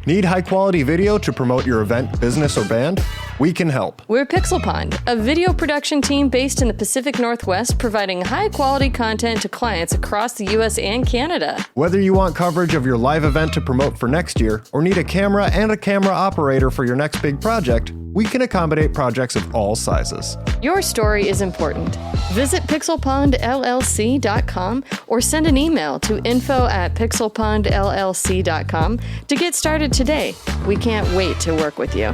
Need high-quality video to promote your event, business, or band? We can help. We're Pixel Pond, a video production team based in the Pacific Northwest, providing high-quality content to clients across the U.S. and Canada. Whether you want coverage of your live event to promote for next year, or need a camera and a camera operator for your next big project, we can accommodate projects of all sizes. Your story is important. Visit pixelpondllc.com or send an email to info@pixelpondllc.com to get started today. We can't wait to work with you.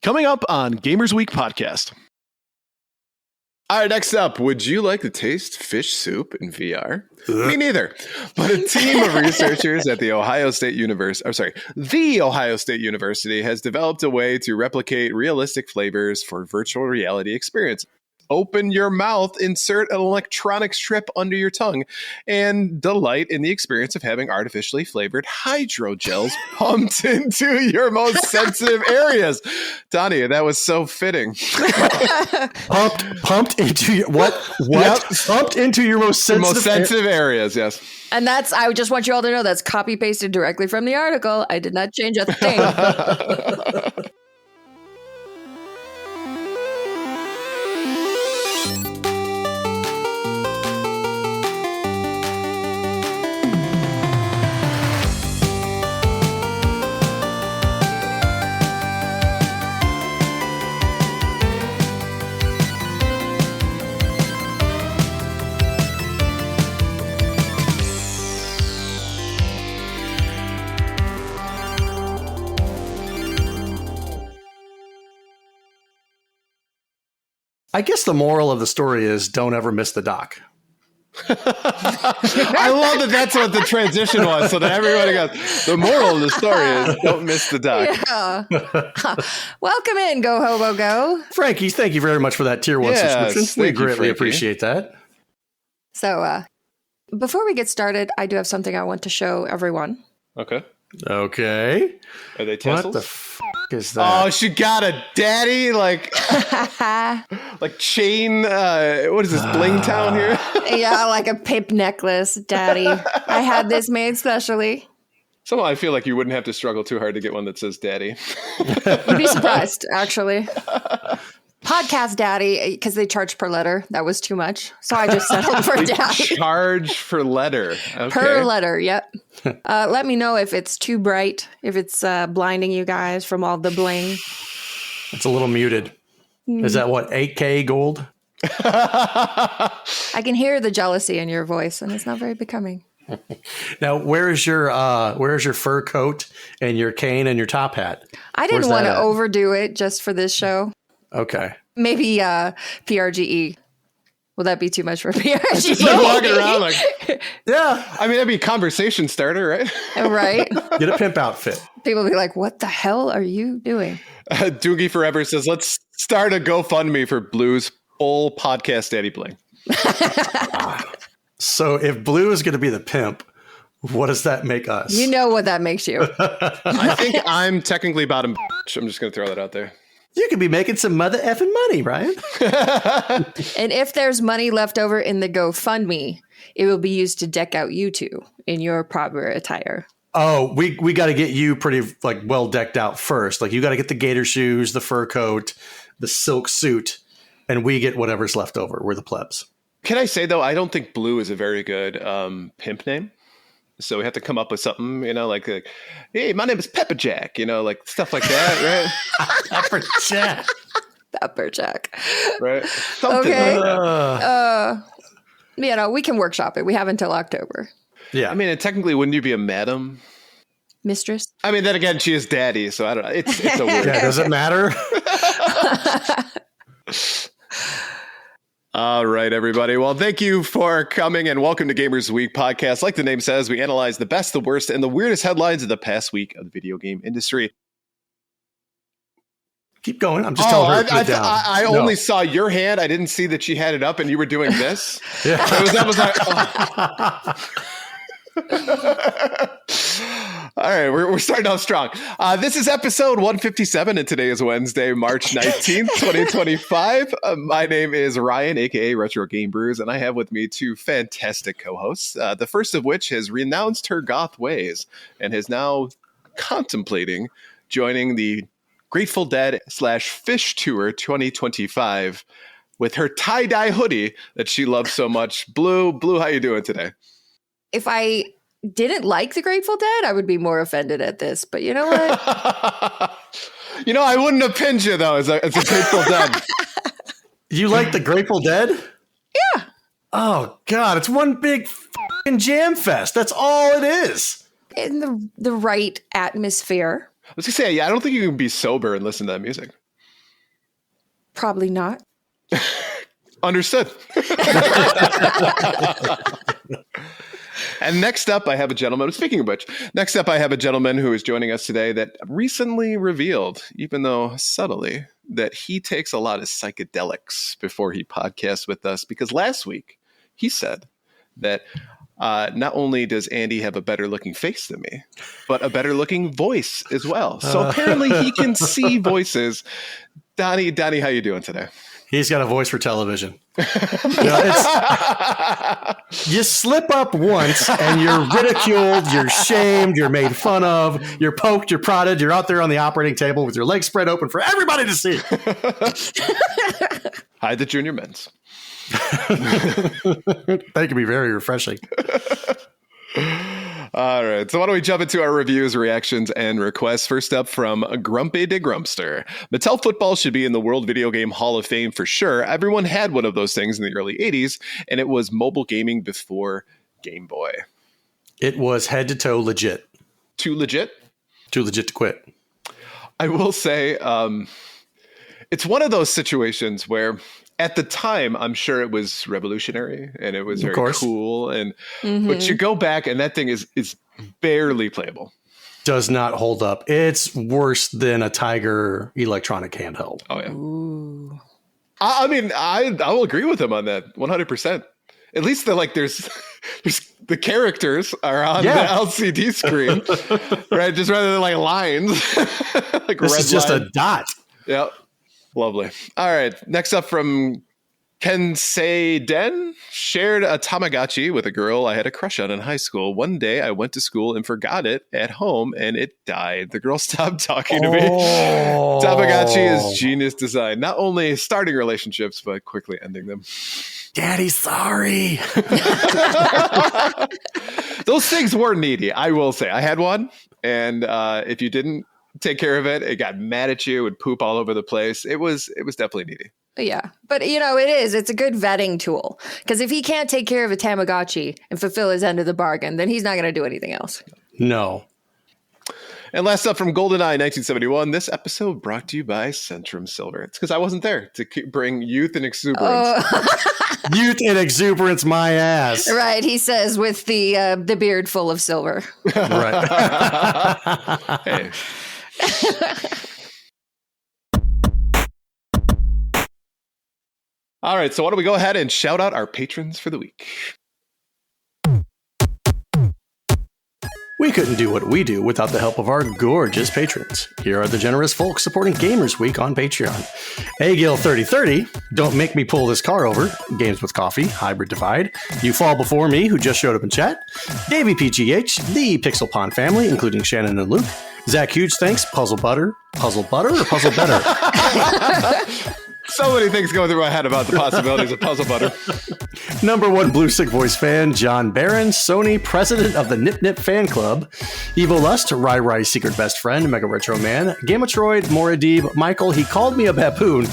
Coming up on Gamers Week podcast. All right, next up, would you like to taste fish soup in VR? Me neither. But a team of researchers at the Ohio State University has developed a way to replicate realistic flavors for virtual reality experience. Open your mouth, insert an electronic strip under your tongue, and delight in the experience of having artificially flavored hydrogels pumped into your most sensitive areas. Donnie, that was so fitting. Pumped into your what? Yep. Pumped into your most sensitive areas, yes. And I just want you all to know that's copy pasted directly from the article. I did not change a thing. I guess the moral of the story is don't ever miss the dock. I love that that's what the transition was, so that everybody goes, the moral of the story is don't miss the dock. Yeah. Welcome in, Go Hobo Go. Frankie, thank you very much for that tier 1 subscription. We greatly appreciate that. So before we get started, I do have something I want to show everyone. Okay. Are they tassels? What the is that? Oh, she got a daddy, like chain, what is this, Bling Town here? Yeah, like a pip necklace, daddy. I had this made specially. Somehow I feel like you wouldn't have to struggle too hard to get one that says daddy. You'd be surprised, actually. Podcast daddy, because they charge per letter. That was too much. So I just settled for daddy. Charge per letter. Okay. Per letter, yep. Let me know if it's too bright, if it's blinding you guys from all the bling. It's a little muted. Is that what, 8K gold? I can hear the jealousy in your voice, and it's not very becoming. Now, where's your fur coat and your cane and your top hat? I didn't want to overdo it just for this show. Okay. Maybe PRGE. Will that be too much for PRGE? Just like walking around like, yeah. I mean, that'd be a conversation starter, right? Right. Get a pimp outfit. People be like, what the hell are you doing? Doogie Forever says, let's start a GoFundMe for Blue's full podcast daddy bling. So if Blue is going to be the pimp, what does that make us? You know what that makes you. I think I'm technically bottom. I'm just going to throw that out there. You could be making some mother effing money, Ryan. And if there's money left over in the GoFundMe, it will be used to deck out you two in your proper attire. Oh, we got to get you pretty well decked out first. Like you got to get the gator shoes, the fur coat, the silk suit, and we get whatever's left over. We're the plebs. Can I say though, I don't think Blue is a very good pimp name. So we have to come up with something, like, hey, my name is Pepper Jack, like stuff like that, right? Pepper Jack. Pepper Jack. Right. Something okay. Like that. We can workshop it. We have until October. Yeah. I mean, and technically, wouldn't you be a madam? Mistress? I mean, then again, she is daddy, so I don't know. It's a weird. Yeah, does it matter? All right, everybody. Well, thank you for coming and welcome to Gamers Week podcast. Like the name says, we analyze the best, the worst, and the weirdest headlines of the past week of the video game industry. Keep going. I'm just telling her to put it down. I only saw your hand. I didn't see that she had it up and you were doing this. Yeah. That was like, All right, we're starting off strong. This is episode 157, and today is Wednesday, March 19th, 2025. My name is Ryan, aka Retro Game Brews, and I have with me two fantastic co-hosts. The first of which has renounced her goth ways and is now contemplating joining the Grateful Dead / Fish Tour 2025 with her tie-dye hoodie that she loves so much. Blue, how you doing today? If I didn't like the Grateful Dead, I would be more offended at this. But you know what? I wouldn't have pinned you, though, as a Grateful Dead. You like the Grateful Dead? Yeah. Oh, God. It's one big f***ing jam fest. That's all it is. In the right atmosphere. I was going to say, I don't think you can be sober and listen to that music. Probably not. Understood. And next up, I have a gentleman. Speaking of which, next up, I have a gentleman who is joining us today that recently revealed, even though subtly, that he takes a lot of psychedelics before he podcasts with us. Because last week, he said that not only does Andy have a better looking face than me, but a better looking voice as well. So apparently he can see voices. Donnie, how you doing today? He's got a voice for television. You slip up once and you're ridiculed, you're shamed, you're made fun of, you're poked, you're prodded, you're out there on the operating table with your legs spread open for everybody to see. Hi, the junior men's. That can be very refreshing. All right, so why don't we jump into our reviews, reactions, and requests. First up from Grumpy de Grumpster. Mattel Football should be in the World Video Game Hall of Fame for sure. Everyone had one of those things in the early 80s, and it was mobile gaming before Game Boy. It was head to toe legit. Too legit? Too legit to quit. I will say it's one of those situations where at the time, I'm sure it was revolutionary and it was very cool. And but you go back and that thing is barely playable. Does not hold up. It's worse than a Tiger electronic handheld. Oh yeah. Ooh. I mean, I will agree with him on that 100%. At least there's the characters are on the LCD screen, right? Just rather than like lines. Like this is just a dot. Yep. Lovely. All right. Next up from Kensei Den. Shared a Tamagotchi with a girl I had a crush on in high school. One day I went to school and forgot it at home and it died. The girl stopped talking to me. Tamagotchi is genius design. Not only starting relationships, but quickly ending them. Daddy, sorry. Those things were needy, I will say. I had one. And if you didn't take care of it, it got mad at you, would poop all over the place. It was definitely needy. Yeah. But, it's a good vetting tool. Because if he can't take care of a Tamagotchi and fulfill his end of the bargain, then he's not going to do anything else. No. And last up from GoldenEye 1971, this episode brought to you by Centrum Silver. It's because I wasn't there to bring youth and exuberance. Youth and exuberance, my ass. Right. He says with the beard full of silver. Right. Hey. All right, so why don't we go ahead and shout out our patrons for the week. We couldn't do what we do without the help of our gorgeous patrons. Here are the generous folks supporting Gamers Week on Patreon. Agil3030, Don't Make Me Pull This Car Over, Games with Coffee, Hybrid Divide, You Fall Before Me, who just showed up in chat, Davey PGH, the Pixel Pond family, including Shannon and Luke, Zach Huge, thanks, Puzzle Butter or Puzzle Better? So many things going through my head about the possibilities of Puzzle Butter. Number one Blue Sick Voice fan, John Barron, Sony, president of the Nip Nip fan club, Evo Lust, Rai's secret best friend, Mega Retro Man, Gamatroid, Moradib, Michael, he called me a baboon.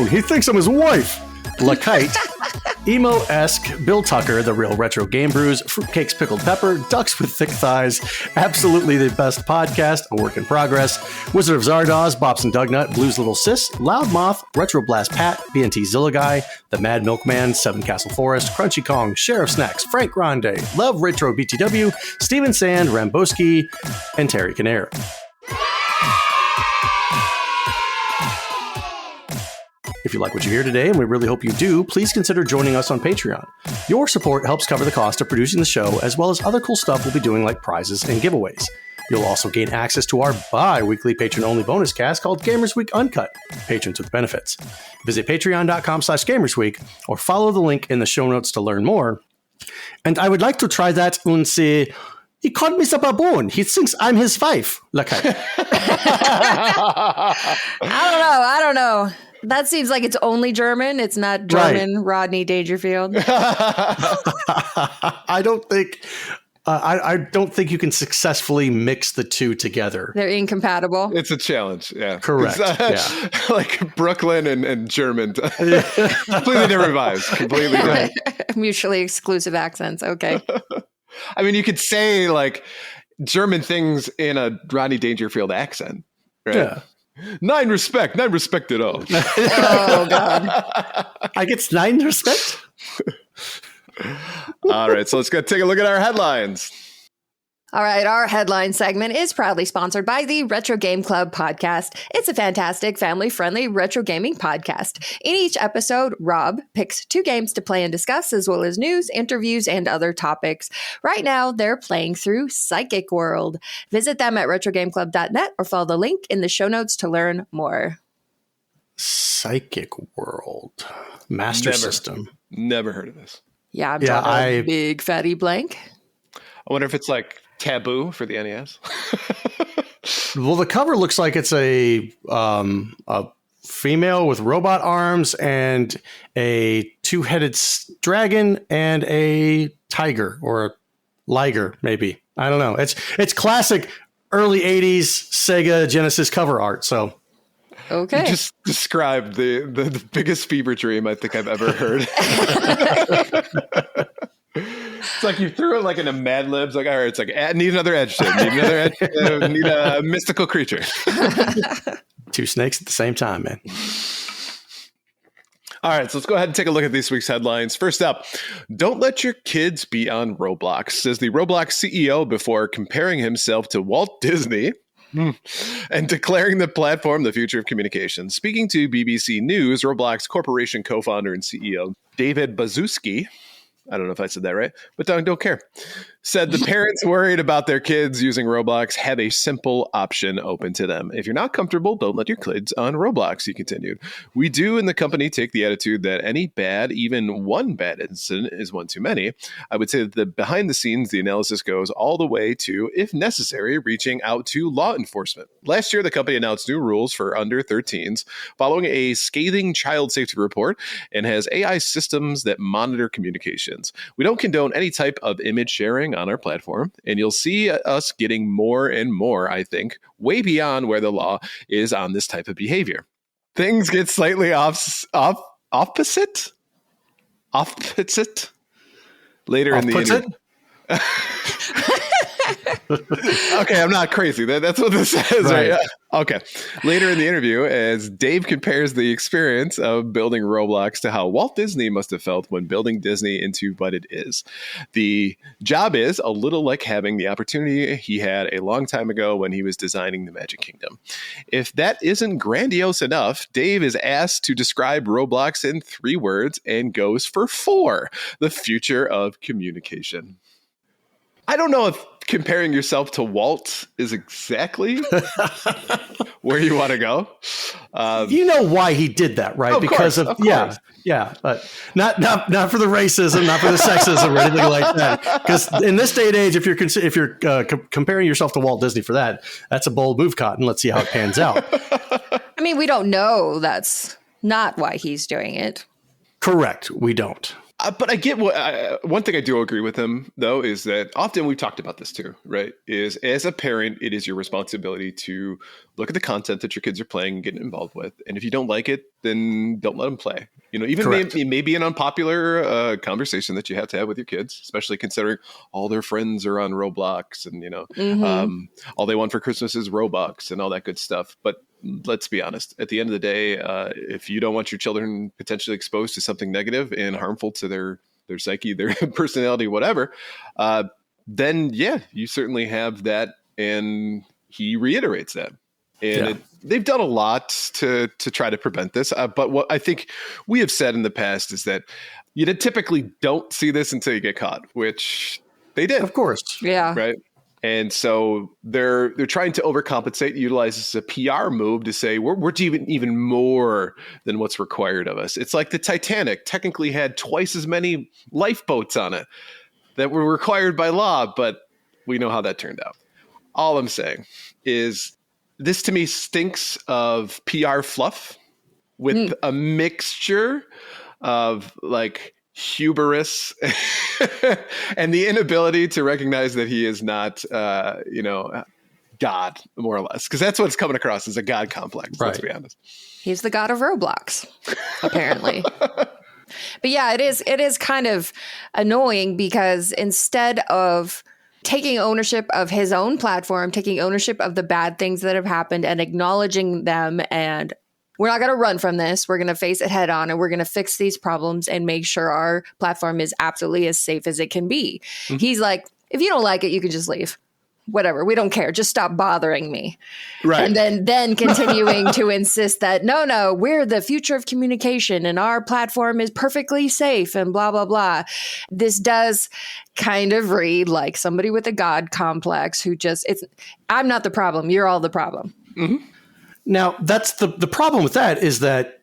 He thinks I'm his wife. LaKite, Emo-esque, Bill Tucker, the real retro game brews, Fruitcakes Pickled Pepper, Ducks with Thick Thighs, absolutely the best podcast, a work in progress, Wizard of Zardoz, Bobson Dugnut, Blues Little Sis, Loudmoth, Retro Blast Pat, BNT Zillaguy, The Mad Milkman, Seven Castle Forest, Crunchy Kong, Sheriff Snacks, Frank Grande, Love Retro BTW, Steven Sand, Ramboski, and Terry Canair. If If you like what you hear today, and we really hope you do, please consider joining us on Patreon. Your support helps cover the cost of producing the show, as well as other cool stuff we'll be doing like prizes and giveaways. You'll also gain access to our bi-weekly patron-only bonus cast called Gamers Week Uncut, Patrons with Benefits. Visit patreon.com/gamersweek or follow the link in the show notes to learn more. And I would like to try that and say, he called me a baboon. He thinks I'm his wife. Like I don't know. That seems like it's only German. It's not German Rodney Dangerfield. I don't think... I don't think you can successly mix the two together. They're incompatible. It's a challenge. Yeah. Correct. Like Brooklyn and German. Completely different vibes. Completely different. Mutually exclusive accents. Okay. I mean, you could say like German things in a Rodney Dangerfield accent. Right? Yeah. Nine respect at all. Oh, God. I get nine respect? All right, so let's go take a look at our headlines. All right, our headline segment is proudly sponsored by the Retro Game Club podcast. It's a fantastic, family-friendly retro gaming podcast. In each episode, Rob picks 2 games to play and discuss, as well as news, interviews, and other topics. Right now, they're playing through Psychic World. Visit them at retrogameclub.net or follow the link in the show notes to learn more. Psychic World. Master System. Never heard of this. Yeah, I'm drawing a big fatty blank. I wonder if it's like Taboo for the NES. Well, the cover looks like it's a female with robot arms and a 2-headed dragon and a tiger or a liger, maybe. I don't know. It's classic early 80s Sega Genesis cover art, so... Okay. You just described the biggest fever dream I think I've ever heard. It's like you threw it like in a Mad Libs. Like, all right, it's like, need another edge to it. Need another edge. Need a mystical creature. 2 snakes at the same time, man. All right, so let's go ahead and take a look at this week's headlines. First up, don't let your kids be on Roblox, says the Roblox CEO before comparing himself to Walt Disney. And declaring the platform the future of communication. Speaking to BBC News, Roblox Corporation co-founder and CEO David Baszucki, I don't know if I said that right, but don't care, said the parents worried about their kids using Roblox have a simple option open to them. If you're not comfortable, don't let your kids on Roblox, he continued. We do in the company take the attitude that any bad, even one bad incident is one too many. I would say that behind the scenes, the analysis goes all the way to, if necessary, reaching out to law enforcement. Last year, the company announced new rules for under 13s following a scathing child safety report and has AI systems that monitor communications. We don't condone any type of image sharing on our platform, and you'll see us getting more and more, I think, way beyond where the law is on this type of behavior. Things get slightly opposite later in the interview. Okay, I'm not crazy. That's what this says, right? Okay. Later in the interview, as Dave compares the experience of building Roblox to how Walt Disney must have felt when building Disney into what it is. The job is a little like having the opportunity he had a long time ago when he was designing the Magic Kingdom. If that isn't grandiose enough, Dave is asked to describe Roblox in 3 words and goes for 4: the future of communication. I don't know if comparing yourself to Walt is exactly where you want to go. You know why he did that, right? Because of course. Yeah, but not for the racism, not for the sexism or anything like that. Because in this day and age, if you're comparing yourself to Walt Disney for that, that's a bold move, Cotton. Let's see how it pans out. I mean, we don't know that's not why he's doing it. Correct. We don't. But I get one thing I do agree with him, though, is that often we've talked about this too, right? Is as a parent, it is your responsibility to look at the content that your kids are playing and getting involved with. And if you don't like it, then don't let them play. You know, even it may be an unpopular conversation that you have to have with your kids, especially considering all their friends are on Roblox and, you know, all they want for Christmas is Robux and all that good stuff. But let's be honest, at the end of the day, if you don't want your children potentially exposed to something negative and harmful to their psyche, their personality, whatever, then yeah, you certainly have that. And he reiterates that. And they've done a lot to try to prevent this. But what I think we have said in the past is that you typically don't see this until you get caught, which they did. Of course. Yeah. Right. And so they're trying to overcompensate, utilize this as a PR move to say we're doing even more than what's required of us. It's like the Titanic technically had twice as many lifeboats on it that were required by law, but we know how that turned out. All I'm saying is this to me stinks of PR fluff with a mixture of like hubris and the inability to recognize that he is not, God, more or less. Because that's what it's coming across as a God complex, let's be honest. He's the god of Roblox, apparently. But yeah, it is kind of annoying because instead of taking ownership of his own platform, taking ownership of the bad things that have happened and acknowledging them, and we're not going to run from this. We're going to face it head on and we're going to fix these problems and make sure our platform is absolutely as safe as it can be. Mm-hmm. He's like, if you don't like it, you can just leave. Whatever. We don't care. Just stop bothering me. Right. And then continuing to insist that, no, we're the future of communication and our platform is perfectly safe and blah, blah, blah. This does kind of read like somebody with a God complex who I'm not the problem. You're all the problem. Mm-hmm. Now, that's the problem with that is that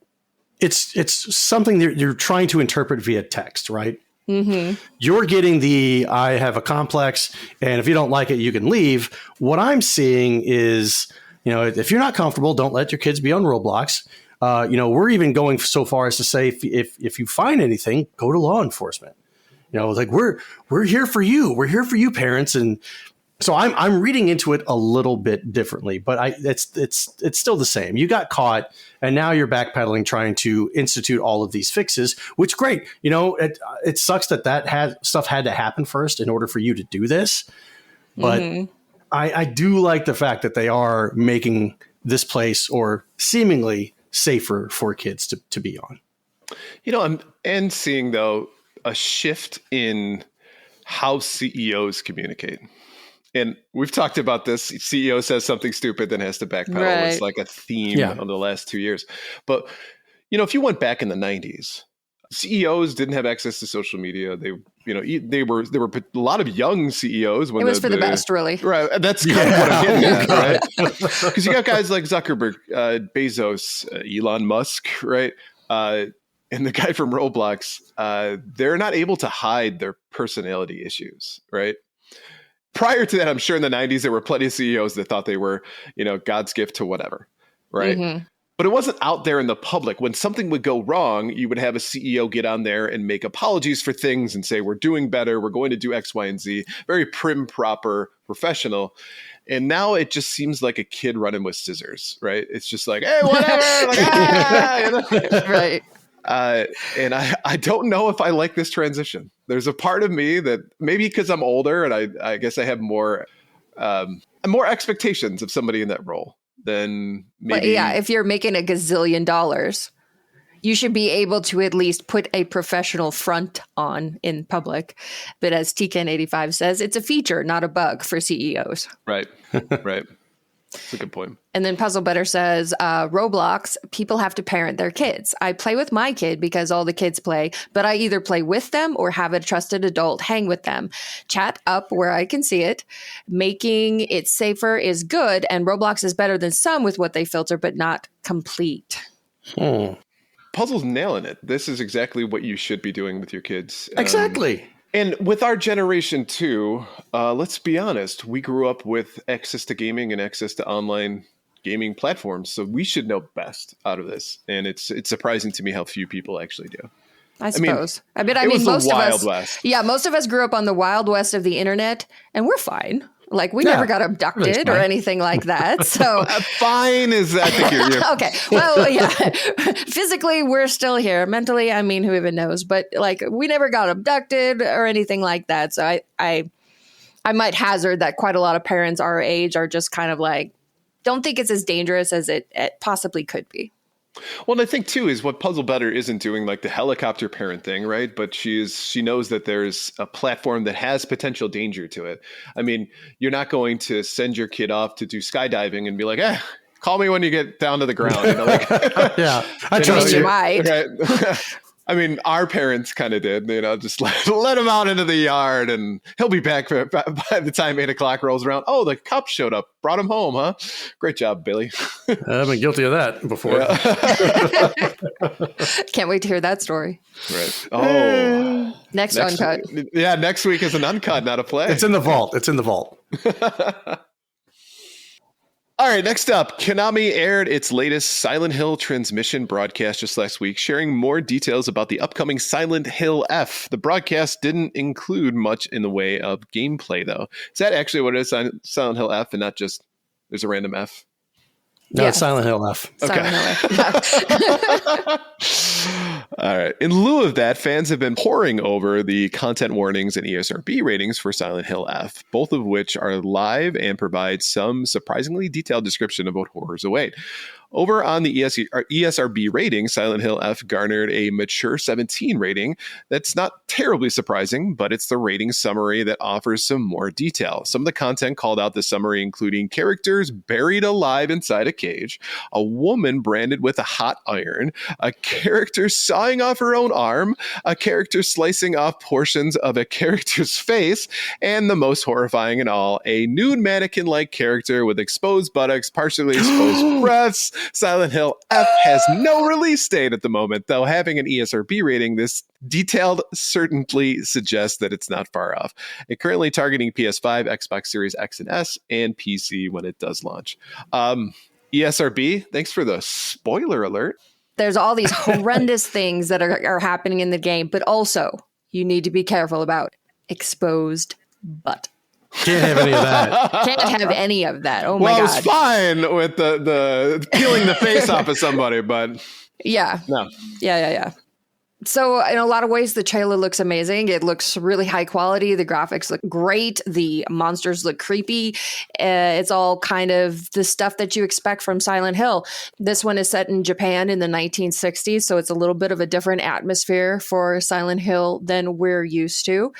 it's something that you're trying to interpret via text, right? Mm-hmm. You're getting I have a complex, and if you don't like it, you can leave. What I'm seeing is, if you're not comfortable, don't let your kids be on Roblox. We're even going so far as to say, if you find anything, go to law enforcement. Like we're here for you. We're here for you, parents. And so I'm reading into it a little bit differently, but it's still the same. You got caught, and now you're backpedaling, trying to institute all of these fixes. Which great, it sucks that stuff had to happen first in order for you to do this. But I do like the fact that they are making this place or seemingly safer for kids to be on. I'm seeing though a shift in how CEOs communicate. And we've talked about this. CEO says something stupid, then has to backpedal. Right. It's like a theme of the last 2 years. But, if you went back in the 90s, CEOs didn't have access to social media. There were a lot of young CEOs. When it was for the best, really. Right. That's kind of what I'm getting at, right? Because you got guys like Zuckerberg, Bezos, Elon Musk, right? And the guy from Roblox, they're not able to hide their personality issues, right? Prior to that, I'm sure in the 90s, there were plenty of CEOs that thought they were, God's gift to whatever, right? Mm-hmm. But it wasn't out there in the public. When something would go wrong, you would have a CEO get on there and make apologies for things and say, we're doing better. We're going to do X, Y, and Z. Very prim, proper, professional. And now it just seems like a kid running with scissors, right? It's just like, hey, whatever. Right. And I don't know if I like this transition. There's a part of me that maybe because I'm older and I guess I have more expectations of somebody in that role than maybe. But yeah, if you're making $1 gazillion, you should be able to at least put a professional front on in public. But as TKN85 says, it's a feature, not a bug for CEOs. Right. Right. That's a good point. And then Puzzle Better says, Roblox, people have to parent their kids. I play with my kid because all the kids play, but I either play with them or have a trusted adult hang with them. Chat up where I can see it. Making it safer is good, and Roblox is better than some with what they filter, but not complete. Puzzle's nailing it. This is exactly what you should be doing with your kids. Exactly. And with our generation too, let's be honest, we grew up with access to gaming and access to online gaming platforms. So we should know best out of this. And it's surprising to me how few people actually do. I suppose. I mean, most of us, yeah, most of us grew up on the Wild West of the internet, and we're fine. Like, we never got abducted or anything like that. So fine is, I think you're okay. Well, yeah. Physically, we're still here. Mentally, I mean, who even knows? But like, we never got abducted or anything like that. So I might hazard that quite a lot of parents our age are just kind of like, don't think it's as dangerous as it possibly could be. Well, and I think too is what Puzzle Better isn't doing like the helicopter parent thing, right? But she knows that there's a platform that has potential danger to it. I mean, you're not going to send your kid off to do skydiving and be like, Call me when you get down to the ground. Yeah, I trust you you. might. Right. I mean, our parents kind of did, just let him out into the yard and he'll be back by the time 8 o'clock rolls around. Oh, the cops showed up, brought him home, huh? Great job, Billy. I've been guilty of that before. Yeah. Can't wait to hear that story. Right. Oh, Next uncut. Yeah, next week is an uncut, not a play. It's in the vault. It's in the vault. All right, next up, Konami aired its latest Silent Hill transmission broadcast just last week, sharing more details about the upcoming Silent Hill F. The broadcast didn't include much in the way of gameplay, though. Is that actually what it is, Silent Hill F, and not just there's a random F? No, it's Silent Hill F. All right. In lieu of that, fans have been poring over the content warnings and ESRB ratings for Silent Hill F, both of which are live and provide some surprisingly detailed description of what horrors await. Over on the ESRB rating, Silent Hill F garnered a mature 17 rating. That's not terribly surprising, but it's the rating summary that offers some more detail. Some of the content called out the summary including characters buried alive inside a cage, a woman branded with a hot iron, a character sawing off her own arm, a character slicing off portions of a character's face, and the most horrifying in all, a nude mannequin-like character with exposed buttocks, partially exposed breasts. Silent Hill F has no release date at the moment, though having an ESRB rating this detailed certainly suggests that it's not far off. It's currently targeting PS5, Xbox Series X and S, and PC when it does launch. ESRB, thanks for the spoiler alert. There's all these horrendous things that are happening in the game, but also you need to be careful about exposed butt. Can't have any of that. Can't have any of that. Oh my Well, I was God. fine with the peeling the face off of somebody, but Yeah. no. Yeah. So in a lot of ways, the trailer looks amazing. It looks really high quality. The graphics look great. The monsters look creepy. It's all kind of the stuff that you expect from Silent Hill. This one is set in Japan in the 1960s, so it's a little bit of a different atmosphere for Silent Hill than we're used to.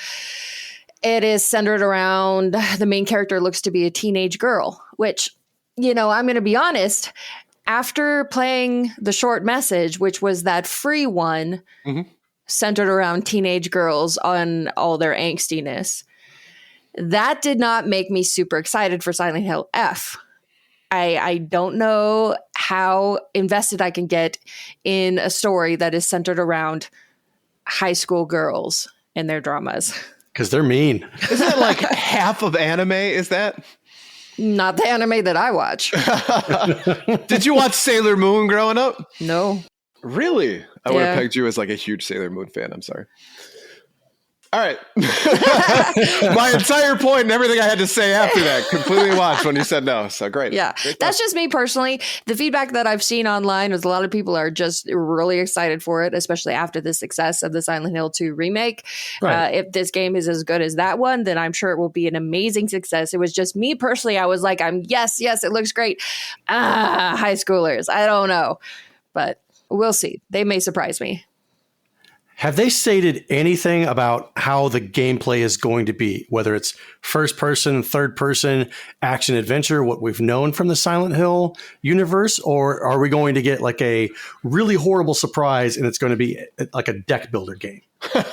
It is centered around the main character looks to be a teenage girl, which, I'm going to be honest, after playing the short message, which was that free one centered around teenage girls on all their angstiness, that did not make me super excited for Silent Hill F. I don't know how invested I can get in a story that is centered around high school girls and their dramas. Because they're mean. Isn't it like half of anime? Is that? Not the anime that I watch. Did you watch Sailor Moon growing up? No. Really? I would have Yeah. pegged you as like a huge Sailor Moon fan. I'm sorry. All right. My entire point and everything I had to say after that completely watched when you said no. So great. Yeah, Great that's stuff. just me personally. The feedback that I've seen online is a lot of people are just really excited for it, especially after the success of the Silent Hill 2 remake. Right. If this game is as good as that one, then I'm sure it will be an amazing success. It was just me personally. I was like, yes, it looks great. High schoolers. I don't know, but we'll see. They may surprise me. Have they stated anything about how the gameplay is going to be? Whether it's first person, third person, action adventure, what we've known from the Silent Hill universe, or are we going to get like a really horrible surprise and it's going to be like a deck builder game? I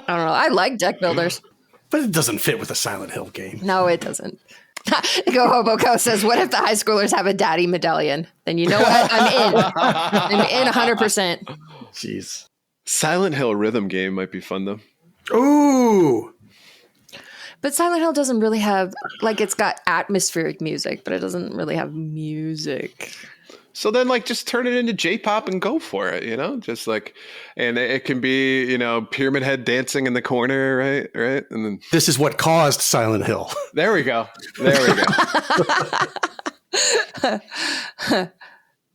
don't know. I like deck builders. But it doesn't fit with a Silent Hill game. No, it doesn't. Go Hoboco says, what if the high schoolers have a daddy medallion? Then you know what? I'm in. I'm in 100%. Jeez. Silent Hill rhythm game might be fun though. Ooh. But Silent Hill doesn't really have, like, it's got atmospheric music, but it doesn't really have music. So then, like, just turn it into J-pop and go for it, Just like, and it can be, Pyramid Head dancing in the corner, right? And then This is what caused Silent Hill. there we go.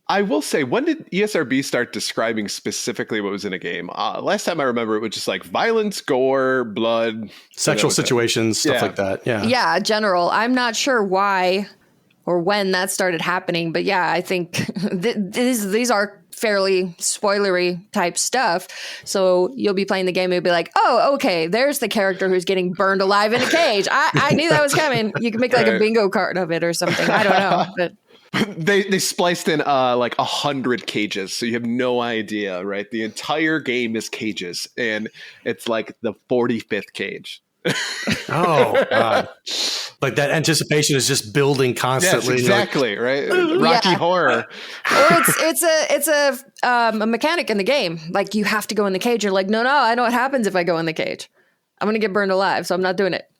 I will say, when did ESRB start describing specifically what was in a game? Last time I remember, it was just like violence, gore, blood, Sexual that was it. situations, stuff Yeah. like that. Yeah. Yeah, general. I'm not sure why or when that started happening, but yeah, I think these are fairly spoilery type stuff. So you'll be playing the game and you'll be like, oh, okay, there's the character who's getting burned alive in a cage. I knew that was coming. You can make like a bingo card of it or something. I don't know. But They spliced in like 100 cages, so you have no idea, right? The entire game is cages, and it's like the 45th cage. Oh God! Like that anticipation is just building constantly. Yes, exactly, right? Rocky Horror. Or it's a mechanic in the game. Like you have to go in the cage. You're like, no, I know what happens if I go in the cage. I'm gonna get burned alive, so I'm not doing it.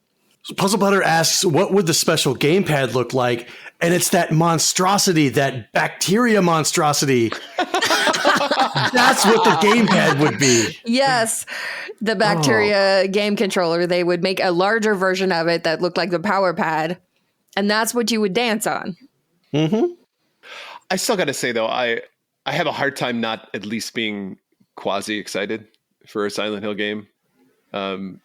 Puzzle Butter asks, what would the special gamepad look like? And it's that monstrosity, that bacteria monstrosity. That's what the gamepad would be. Yes, the bacteria game controller. They would make a larger version of it that looked like the power pad, and that's what you would dance on. Mm-hmm. I still got to say, though, I have a hard time not at least being quasi excited for a Silent Hill game,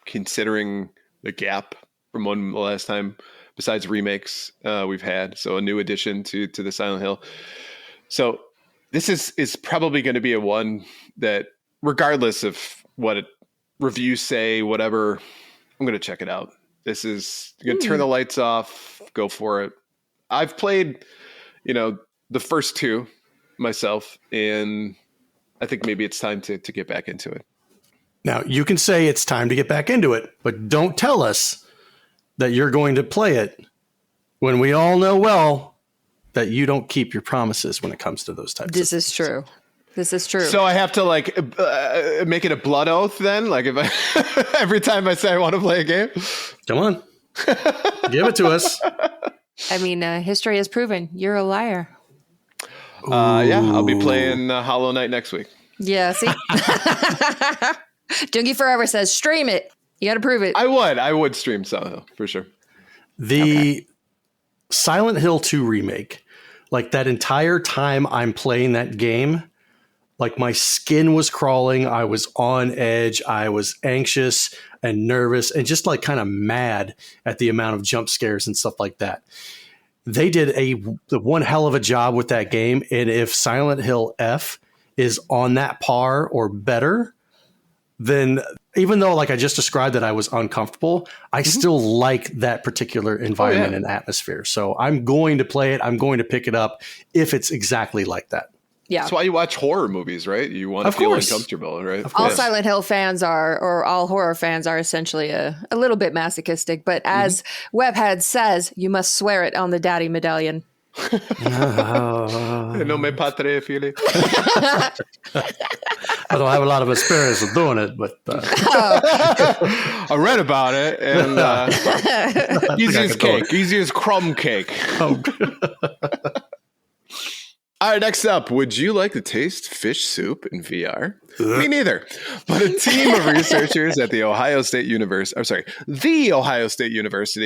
considering the gap from one last time, besides remakes we've had. So a new addition to the Silent Hill. So this is probably going to be a one that, regardless of what reviews say, whatever, I'm going to check it out. This is, you're going to turn the lights off, go for it. I've played, the first two myself, and I think maybe it's time to get back into it. Now, you can say it's time to get back into it, but don't tell us that you're going to play it when we all know well that you don't keep your promises when it comes to those types of things. This is true. So I have to make it a blood oath then? Like if I every time I say I want to play a game? Come on. Give it to us. I mean, history has proven you're a liar. Yeah, I'll be playing Hollow Knight next week. Yeah, see? Jungie Forever says, stream it. You got to prove it. I would stream Silent Hill for sure. The Silent Hill 2 remake, like that entire time I'm playing that game, like my skin was crawling. I was on edge. I was anxious and nervous and just like kind of mad at the amount of jump scares and stuff like that. They did the one hell of a job with that game. And if Silent Hill F is on that par or better, then even though, like I just described, that I was uncomfortable, I still like that particular environment and atmosphere. So I'm going to play it. I'm going to pick it up if it's exactly like that. Yeah. That's why you watch horror movies, right? You want to feel uncomfortable, right? All Silent Hill fans are, or all horror fans are essentially a little bit masochistic. But as Webhead says, you must swear it on the daddy medallion. No me patre, Philly. I don't have a lot of experience of doing it, but I read about it, and easy as cake, easy as crumb cake. Oh. All right, next up, would you like to taste fish soup in VR? Me neither. But a team of researchers at the Ohio State University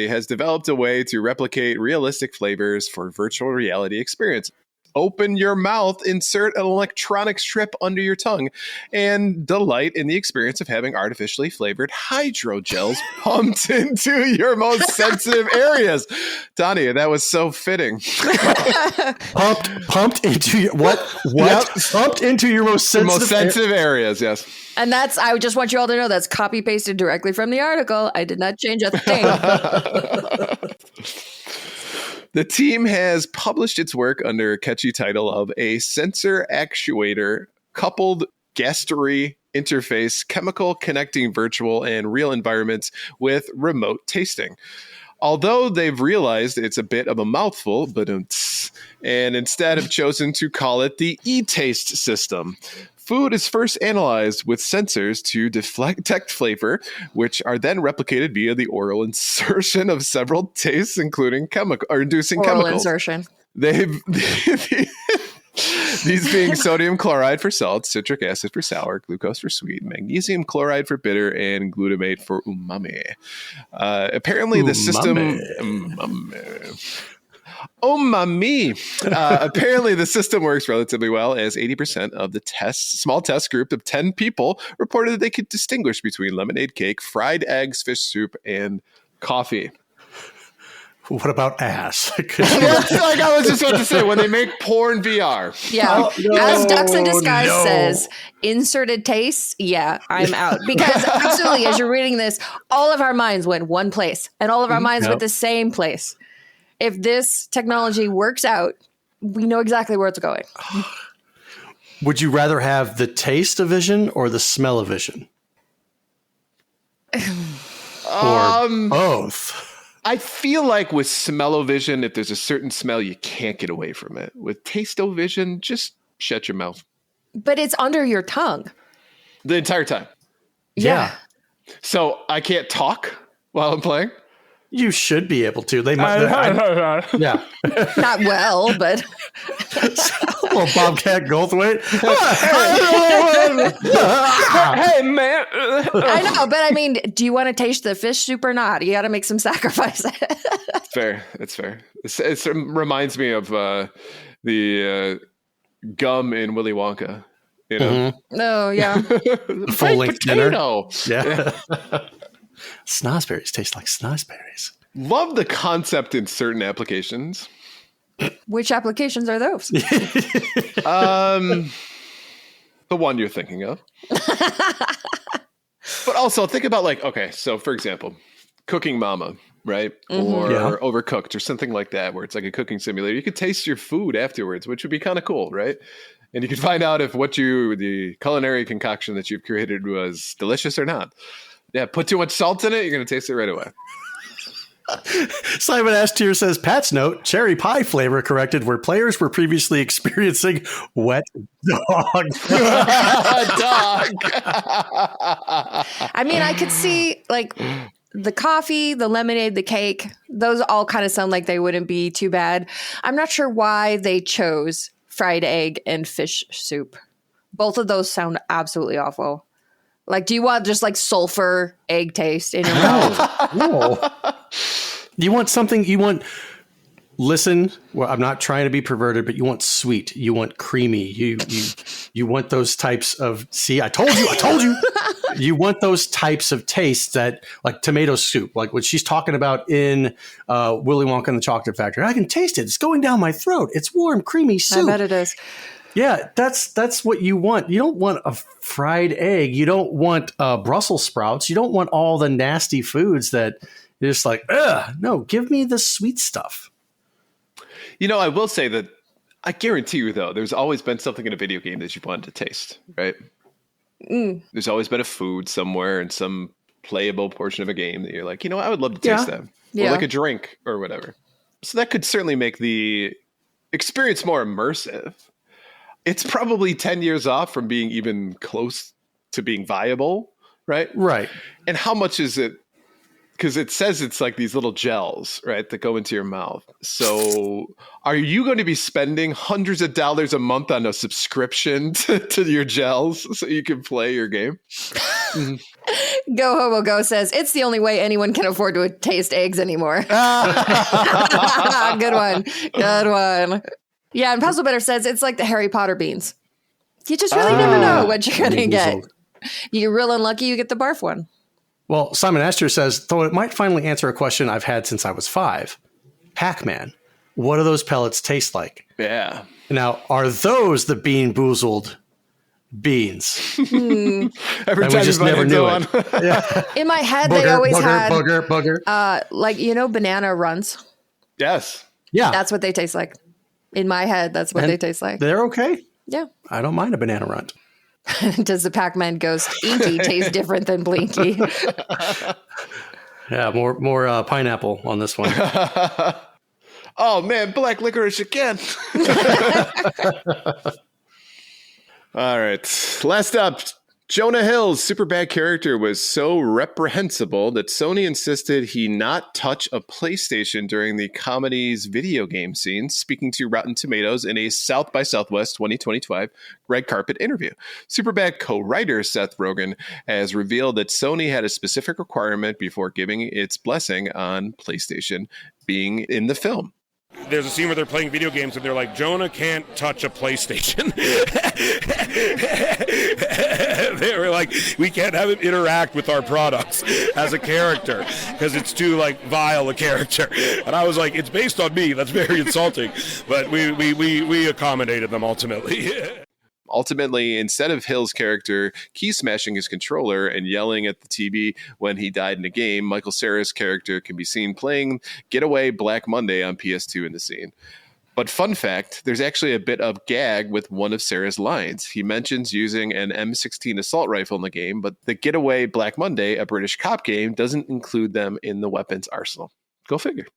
has developed a way to replicate realistic flavors for virtual reality experience. Open your mouth, insert an electronic strip under your tongue, and delight in the experience of having artificially flavored hydrogels pumped into your most sensitive areas. Donnie, that was so fitting. pumped into your what? Yep. Pumped into your most sensitive areas, yes. And I just want you all to know that's copy pasted directly from the article. I did not change a thing. The team has published its work under a catchy title of a sensor actuator coupled gastery interface chemical connecting virtual and real environments with remote tasting. Although they've realized it's a bit of a mouthful, and instead have chosen to call it the e-taste system. Food is first analyzed with sensors to detect flavor, which are then replicated via the oral insertion of several tastes, including inducing chemicals. Oral insertion. These being sodium chloride for salt, citric acid for sour, glucose for sweet, magnesium chloride for bitter, and glutamate for umami. Apparently, the system. Apparently, the system works relatively well, as 80% of the small test group of 10 people reported that they could distinguish between lemonade cake, fried eggs, fish soup, and coffee. What about ass? That's like I was just about to say, when they make porn VR. Yeah. As Ducks in Disguise says, inserted tastes, yeah, I'm out. Because absolutely, as you're reading this, all of our minds went one place, and all of our minds went the same place. If this technology works out, we know exactly where it's going. Would you rather have the taste of vision or the smell of vision? Or both? I feel like with smell-o-vision, if there's a certain smell, you can't get away from it. With taste-o-vision, just shut your mouth. But it's under your tongue. The entire time. Yeah. So I can't talk while I'm playing? You should be able to. They might. Yeah. Not well, but Well, Bobcat Goldthwait. Hey, man. I know. But I mean, do you want to taste the fish soup or not? You got to make some sacrifices. Fair. It's fair. It reminds me of the gum in Willy Wonka. You know? Oh, yeah. Full-length dinner. Potato. Yeah. Snozberries taste like snozberries. Love the concept in certain applications. Which applications are those? The one you're thinking of. But also think about like, okay, so for example, Cooking Mama, right? Or Overcooked or something like that, where it's like a cooking simulator. You could taste your food afterwards, which would be kind of cool, right? And you could find out if the culinary concoction that you've created was delicious or not. Yeah, put too much salt in it, you're going to taste it right away. Simon Ashtier says, Pat's note, cherry pie flavor corrected where players were previously experiencing wet dog. I mean, I could see like the coffee, the lemonade, the cake, those all kind of sound like they wouldn't be too bad. I'm not sure why they chose fried egg and fish soup. Both of those sound absolutely awful. Like, do you want just like sulfur egg taste in your mouth? No. You want something, listen, well, I'm not trying to be perverted, but you want sweet, you want creamy, you want those types of, see, I told you, you want those types of tastes that, like tomato soup, like what she's talking about in Willy Wonka and the Chocolate Factory. I can taste it. It's going down my throat. It's warm, creamy soup. I bet it is. Yeah, that's what you want. You don't want a fried egg. You don't want Brussels sprouts. You don't want all the nasty foods that you're just like, ugh, no, give me the sweet stuff. You know, I will say that I guarantee you, though, there's always been something in a video game that you've wanted to taste, right? There's always been a food somewhere in some playable portion of a game that you're like, you know, I would love to taste that. Or like a drink or whatever. So that could certainly make the experience more immersive. It's probably 10 years off from being even close to being viable, right? Right. And how much is it? Because it says it's like these little gels, right, that go into your mouth. So are you going to be spending hundreds of dollars a month on a subscription to your gels so you can play your game? Go Hobo Go says, it's the only way anyone can afford to taste eggs anymore. Good one. Good one. Yeah, and Puzzle Better says it's like the Harry Potter beans. You just really never know what you're going to get. You get real unlucky, you get the barf one. Well, Simon Astor says, though it might finally answer a question I've had since I was 5. Pac-Man, what do those pellets taste like? Yeah. Now, are those the Bean Boozled beans? Every And time we just you never knew it. Yeah. In my head, they always had booger. like, you know, banana runs. Yes. Yeah. That's what they taste like. In my head, that's what they taste like. They're okay. Yeah. I don't mind a banana run. Does the Pac-Man ghost Inky taste different than Blinky? Yeah, more pineapple on this one. Oh, man, black licorice again. All right. Last up, Jonah Hill's Superbad character was so reprehensible that Sony insisted he not touch a PlayStation during the comedy's video game scene, speaking to Rotten Tomatoes in a South by Southwest 2025 red carpet interview. Superbad co-writer Seth Rogen has revealed that Sony had a specific requirement before giving its blessing on PlayStation being in the film. There's a scene where they're playing video games and they're like, Jonah can't touch a PlayStation. They were like, we can't have him interact with our products as a character because it's too like vile a character. And I was like, it's based on me. That's very insulting. But we accommodated them ultimately. Ultimately, instead of Hill's character key smashing his controller and yelling at the TV when he died in a game, Michael Cera's character can be seen playing Getaway Black Monday on PS2 in the scene. But fun fact, there's actually a bit of gag with one of Sarah's lines. He mentions using an M16 assault rifle in the game, but the Getaway Black Monday, a British cop game, doesn't include them in the weapons arsenal. Go figure.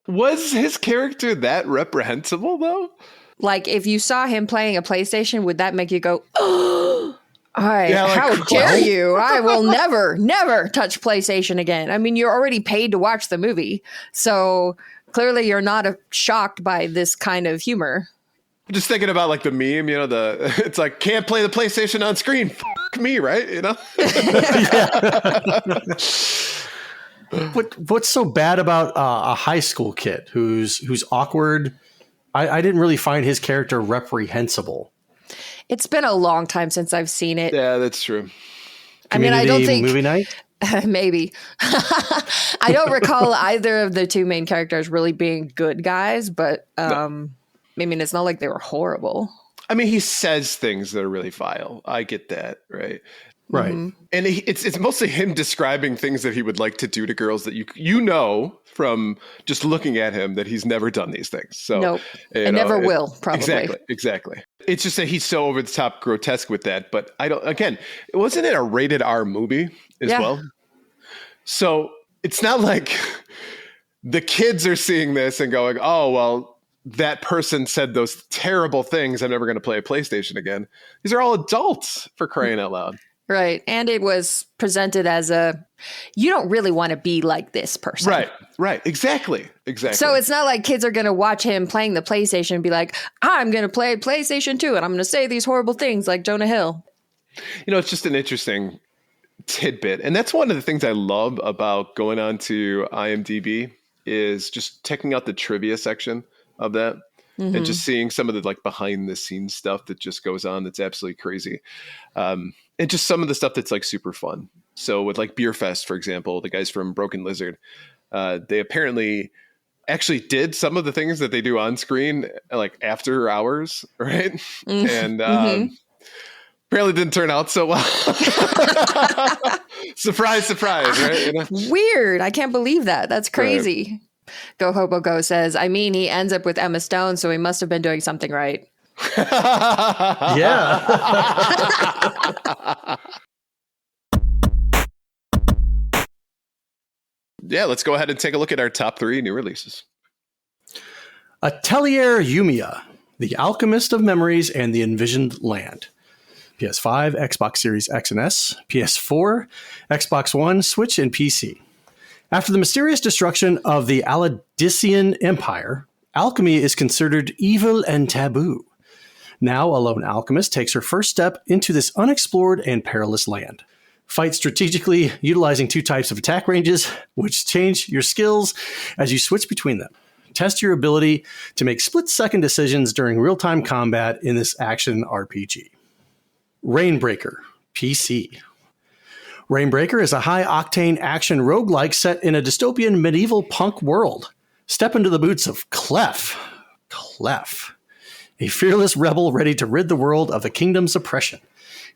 Was his character that reprehensible, though? Like, if you saw him playing a PlayStation, would that make you go, oh, how dare you? I will never touch PlayStation again. I mean, you're already paid to watch the movie. So clearly you're not shocked by this kind of humor. I'm just thinking about like the meme, it's like, can't play the PlayStation on screen. Fuck me, right? What's so bad about a high school kid who's awkward? I didn't really find his character reprehensible. It's been a long time since I've seen it. Yeah, that's true. I mean, I don't think movie night. Maybe. I don't recall either of the two main characters really being good guys, but I mean, it's not like they were horrible. I mean, he says things that are really vile. I get that, right? Right. Mm-hmm. And it's mostly him describing things that he would like to do to girls that you know from just looking at him that he's never done these things. So nope. And never will, probably. Exactly. It's just that he's so over the top grotesque with that. But wasn't it a rated R movie as well? So it's not like the kids are seeing this and going, oh, well, that person said those terrible things. I'm never going to play a PlayStation again. These are all adults, for crying out loud. Right. And it was presented as you don't really want to be like this person. Right. Exactly. So it's not like kids are going to watch him playing the PlayStation and be like, I'm going to play PlayStation 2 and I'm going to say these horrible things like Jonah Hill. It's just an interesting tidbit. And that's one of the things I love about going on to IMDb is just checking out the trivia section of that. Mm-hmm. And just seeing some of the like behind the scenes stuff that just goes on. That's absolutely crazy. And just some of the stuff that's like super fun. So with like Beer Fest, for example, the guys from Broken Lizard, they apparently actually did some of the things that they do on screen, like after hours. Right. Mm-hmm. And, apparently didn't turn out so well. Surprise, right? Weird. I can't believe that. That's crazy. Right. Go Hobo Go says, I mean, he ends up with Emma Stone, so he must have been doing something right. Yeah. Yeah, let's go ahead and take a look at our top 3 new releases. Atelier Yumiya, The Alchemist of Memories and the Envisioned Land. PS5, Xbox Series X and S, PS4, Xbox One, Switch, and PC. After the mysterious destruction of the Aladician Empire, alchemy is considered evil and taboo. Now, a lone alchemist takes her first step into this unexplored and perilous land. Fight strategically, utilizing 2 types of attack ranges, which change your skills as you switch between them. Test your ability to make split-second decisions during real-time combat in this action RPG. Rainbreaker, PC. Rainbreaker is a high-octane action roguelike set in a dystopian medieval punk world. Step into the boots of Clef, a fearless rebel ready to rid the world of the kingdom's oppression.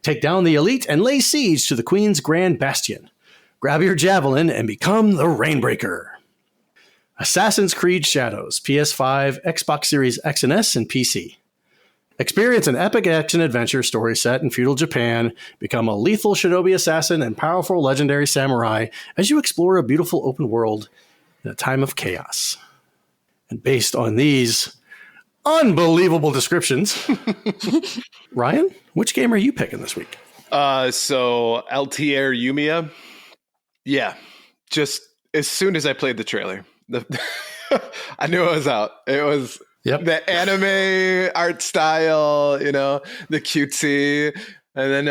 Take down the elite and lay siege to the Queen's Grand Bastion. Grab your javelin and become the Rainbreaker. Assassin's Creed Shadows, PS5, Xbox Series X and S, and PC. Experience an epic action-adventure story set in feudal Japan, become a lethal shinobi assassin and powerful legendary samurai as you explore a beautiful open world in a time of chaos. And based on these unbelievable descriptions, Ryan, which game are you picking this week? So Altair Yumiya. Yeah, just as soon as I played the trailer, I knew it was out. It was... Yep. The anime art style, the cutesy. And then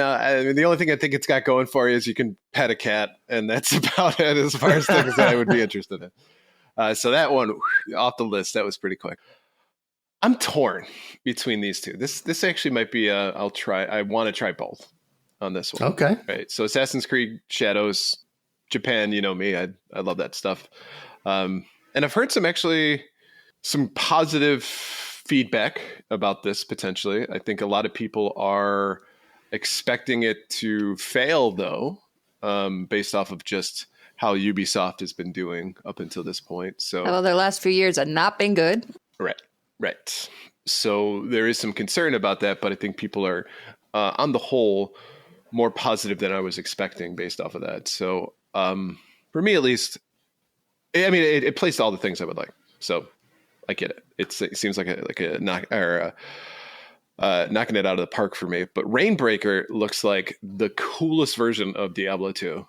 the only thing I think it's got going for you is you can pet a cat. And that's about it as far as things that I would be interested in. So that one off the list, that was pretty quick. I'm torn between these two. This actually might be I want to try both on this one. Okay. Right. So Assassin's Creed Shadows, Japan, you know me. I love that stuff. And I've heard some positive feedback about this potentially. I think a lot of people are expecting it to fail, though, based off of just how Ubisoft has been doing up until this point. So, well, their last few years have not been good. Right. So there is some concern about that, but I think people are, on the whole, more positive than I was expecting based off of that. So for me, at least, I mean, it plays to all the things I would like. So I get it. It seems like a knock or knocking it out of the park for me. But Rainbreaker looks like the coolest version of Diablo 2.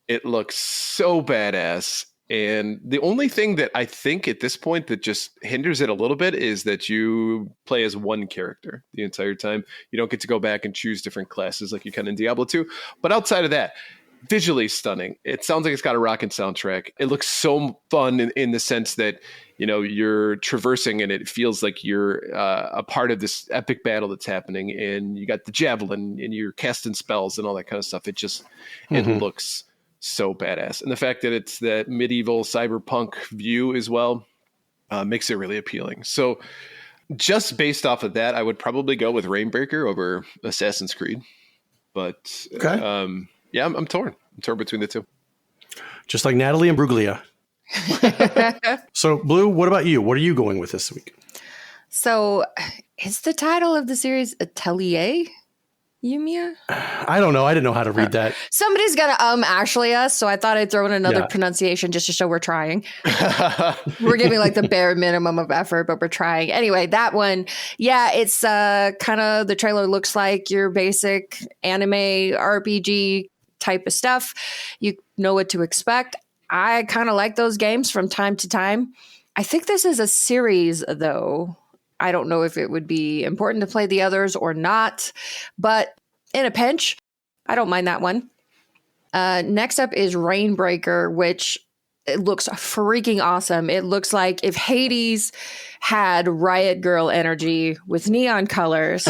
It looks so badass. And the only thing that I think at this point that just hinders it a little bit is that you play as one character the entire time. You don't get to go back and choose different classes like you can in Diablo 2. But outside of that, visually stunning. It sounds like it's got a rockin' soundtrack. It looks so fun in the sense that, you know, you're traversing and it feels like you're a part of this epic battle that's happening. And you got the javelin and you're casting spells and all that kind of stuff. It just, it looks so badass. And the fact that it's that medieval cyberpunk view as well makes it really appealing. So just based off of that, I would probably go with Rainbreaker over Assassin's Creed. But yeah, I'm torn. I'm torn between the two. Just like Natalie and Bruglia. So, Blue, what about you? What are you going with this week? So, is the title of the series Atelier? Yumiya? I don't know. I didn't know how to read that. Somebody's got to actually us, so I thought I'd throw in another pronunciation just to show we're trying. We're giving like the bare minimum of effort, but we're trying. Anyway, that one, yeah, it's kind of, the trailer looks like your basic anime RPG type of stuff. You know what to expect. I kind of like those games from time to time. I think this is a series, though. I don't know if it would be important to play the others or not, but in a pinch, I don't mind that one. Next up is Rainbreaker, which it looks freaking awesome. It looks like if Hades had Riot Girl energy with neon colors.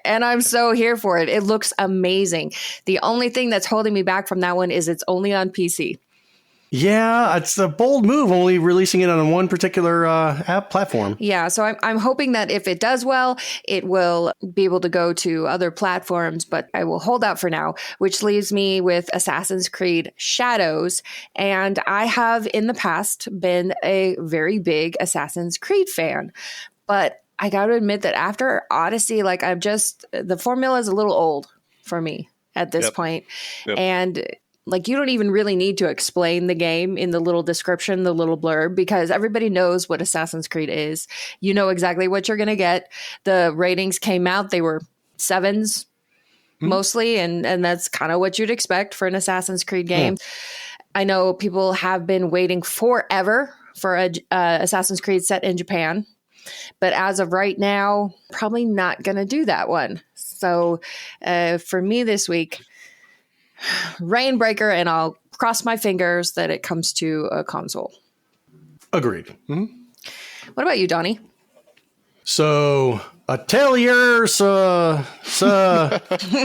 And I'm so here for it. It looks amazing. The only thing that's holding me back from that one is it's only on PC. Yeah, it's a bold move, only releasing it on one particular app platform. Yeah, so I'm hoping that if it does well, it will be able to go to other platforms, but I will hold out for now, which leaves me with Assassin's Creed Shadows. And I have in the past been a very big Assassin's Creed fan, but I got to admit that after Odyssey, like the formula is a little old for me at this point. And like, you don't even really need to explain the game in the little description, the little blurb, because everybody knows what Assassin's Creed is. You know exactly what you're going to get. The ratings came out. They were 7s mostly. And that's kind of what you'd expect for an Assassin's Creed game. I know people have been waiting forever for a Assassin's Creed set in Japan. But as of right now, probably not going to do that one. So for me this week, Rainbreaker, and I'll cross my fingers that it comes to a console. Agreed. What about you, Donnie? So, Atelier,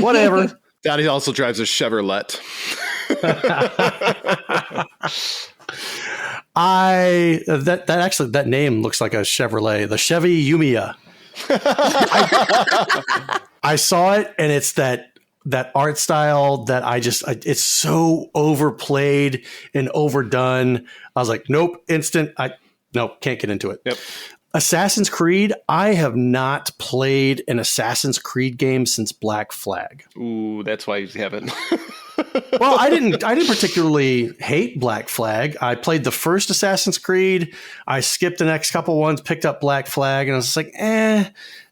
whatever. Donnie also drives a Chevrolet. That name looks like a Chevrolet, the Chevy Yumiya. I saw it, and it's that art style that it's so overplayed and overdone. I was like, nope, nope, can't get into it. Yep. Assassin's Creed, I have not played an Assassin's Creed game since Black Flag. Ooh, that's why you haven't. Well, I didn't particularly hate Black Flag. I played the first Assassin's Creed. I skipped the next couple ones, picked up Black Flag, and I was like,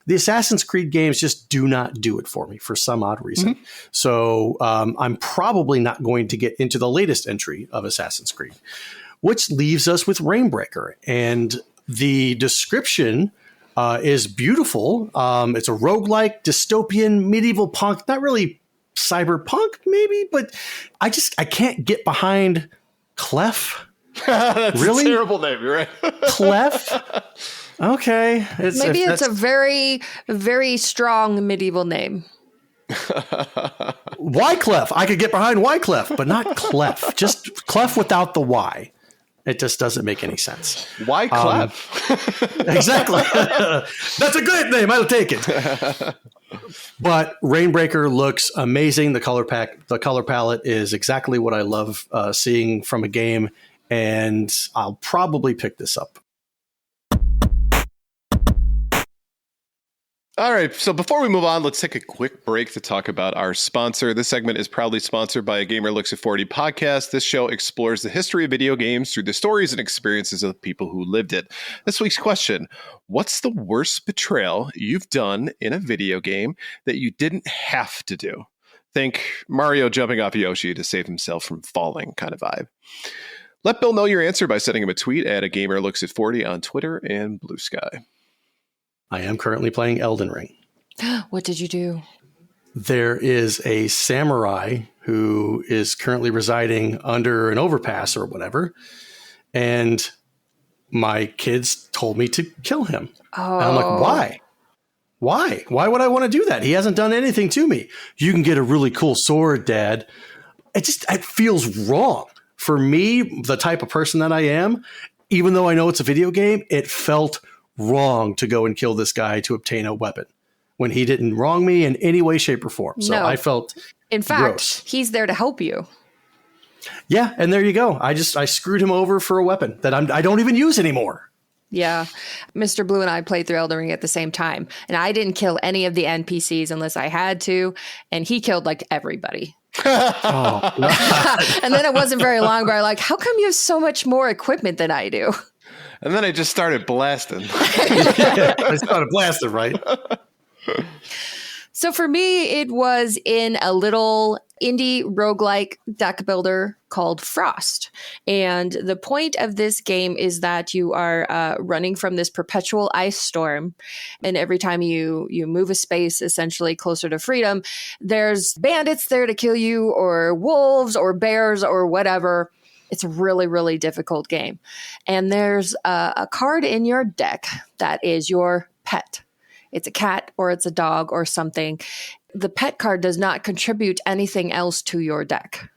the Assassin's Creed games just do not do it for me for some odd reason. So I'm probably not going to get into the latest entry of Assassin's Creed, which leaves us with Rainbreaker. And the description is beautiful. It's a roguelike, dystopian, medieval punk, not really cyberpunk maybe, but I can't get behind Clef. That's really? A terrible name, you're right. Clef? Okay. Maybe it's a very, very strong medieval name. Wyclef. I could get behind Wyclef, but not Clef. Just Clef without the Y. It just doesn't make any sense. Why Clef? Exactly. That's a good name. I'll take it. But Rainbreaker looks amazing. The color palette is exactly what I love seeing from a game, and I'll probably pick this up. All right, so before we move on, let's take a quick break to talk about our sponsor. This segment is proudly sponsored by a Gamer Looks at 40 podcast. This show explores the history of video games through the stories and experiences of the people who lived it. This week's question, what's the worst betrayal you've done in a video game that you didn't have to do? Think Mario jumping off Yoshi to save himself from falling kind of vibe. Let Bill know your answer by sending him a tweet at a Gamer Looks at 40 on Twitter and Blue Sky. I am currently playing Elden Ring. What did you do? There is a samurai who is currently residing under an overpass or whatever. And my kids told me to kill him. Oh. And I'm like, why? Why? Why would I want to do that? He hasn't done anything to me. You can get a really cool sword, Dad. It feels wrong. For me, the type of person that I am, even though I know it's a video game, it felt wrong to go and kill this guy to obtain a weapon when he didn't wrong me in any way, shape, or form. So No. I felt In fact, gross. he's there to help you. Yeah, and there you go. I screwed him over for a weapon that I don't even use anymore. Yeah. Mr. Blue and I played through Elden Ring at the same time. And I didn't kill any of the NPCs unless I had to. And he killed like everybody. Oh, And then it wasn't very long where I'm like, how come you have so much more equipment than I do? And then I just started blasting. I started blasting, right? So for me, it was in a little indie roguelike deck builder called Frost. And the point of this game is that you are running from this perpetual ice storm. And every time you move a space essentially closer to freedom, there's bandits there to kill you, or wolves or bears or whatever. It's a really, really difficult game. And there's a card in your deck that is your pet. It's a cat or it's a dog or something. The pet card does not contribute anything else to your deck.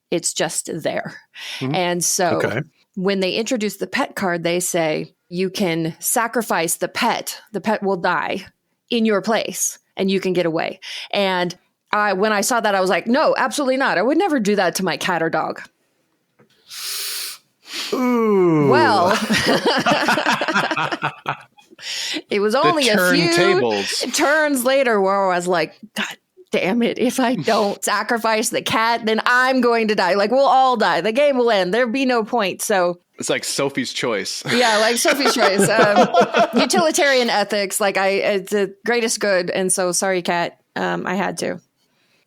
It's just there. Mm-hmm. And so when they introduce the pet card, they say you can sacrifice the pet. The pet will die in your place and you can get away. And when I saw that, I was like, no, absolutely not. I would never do that to my cat or dog. Ooh. Well, it was only a few turns later where I was like, God damn it. If I don't sacrifice the cat, then I'm going to die. Like, we'll all die. The game will end. There'll be no point. So It's like Sophie's Choice. yeah, like Sophie's Choice. Utilitarian ethics. Like it's the greatest good. And so sorry, cat. I had to.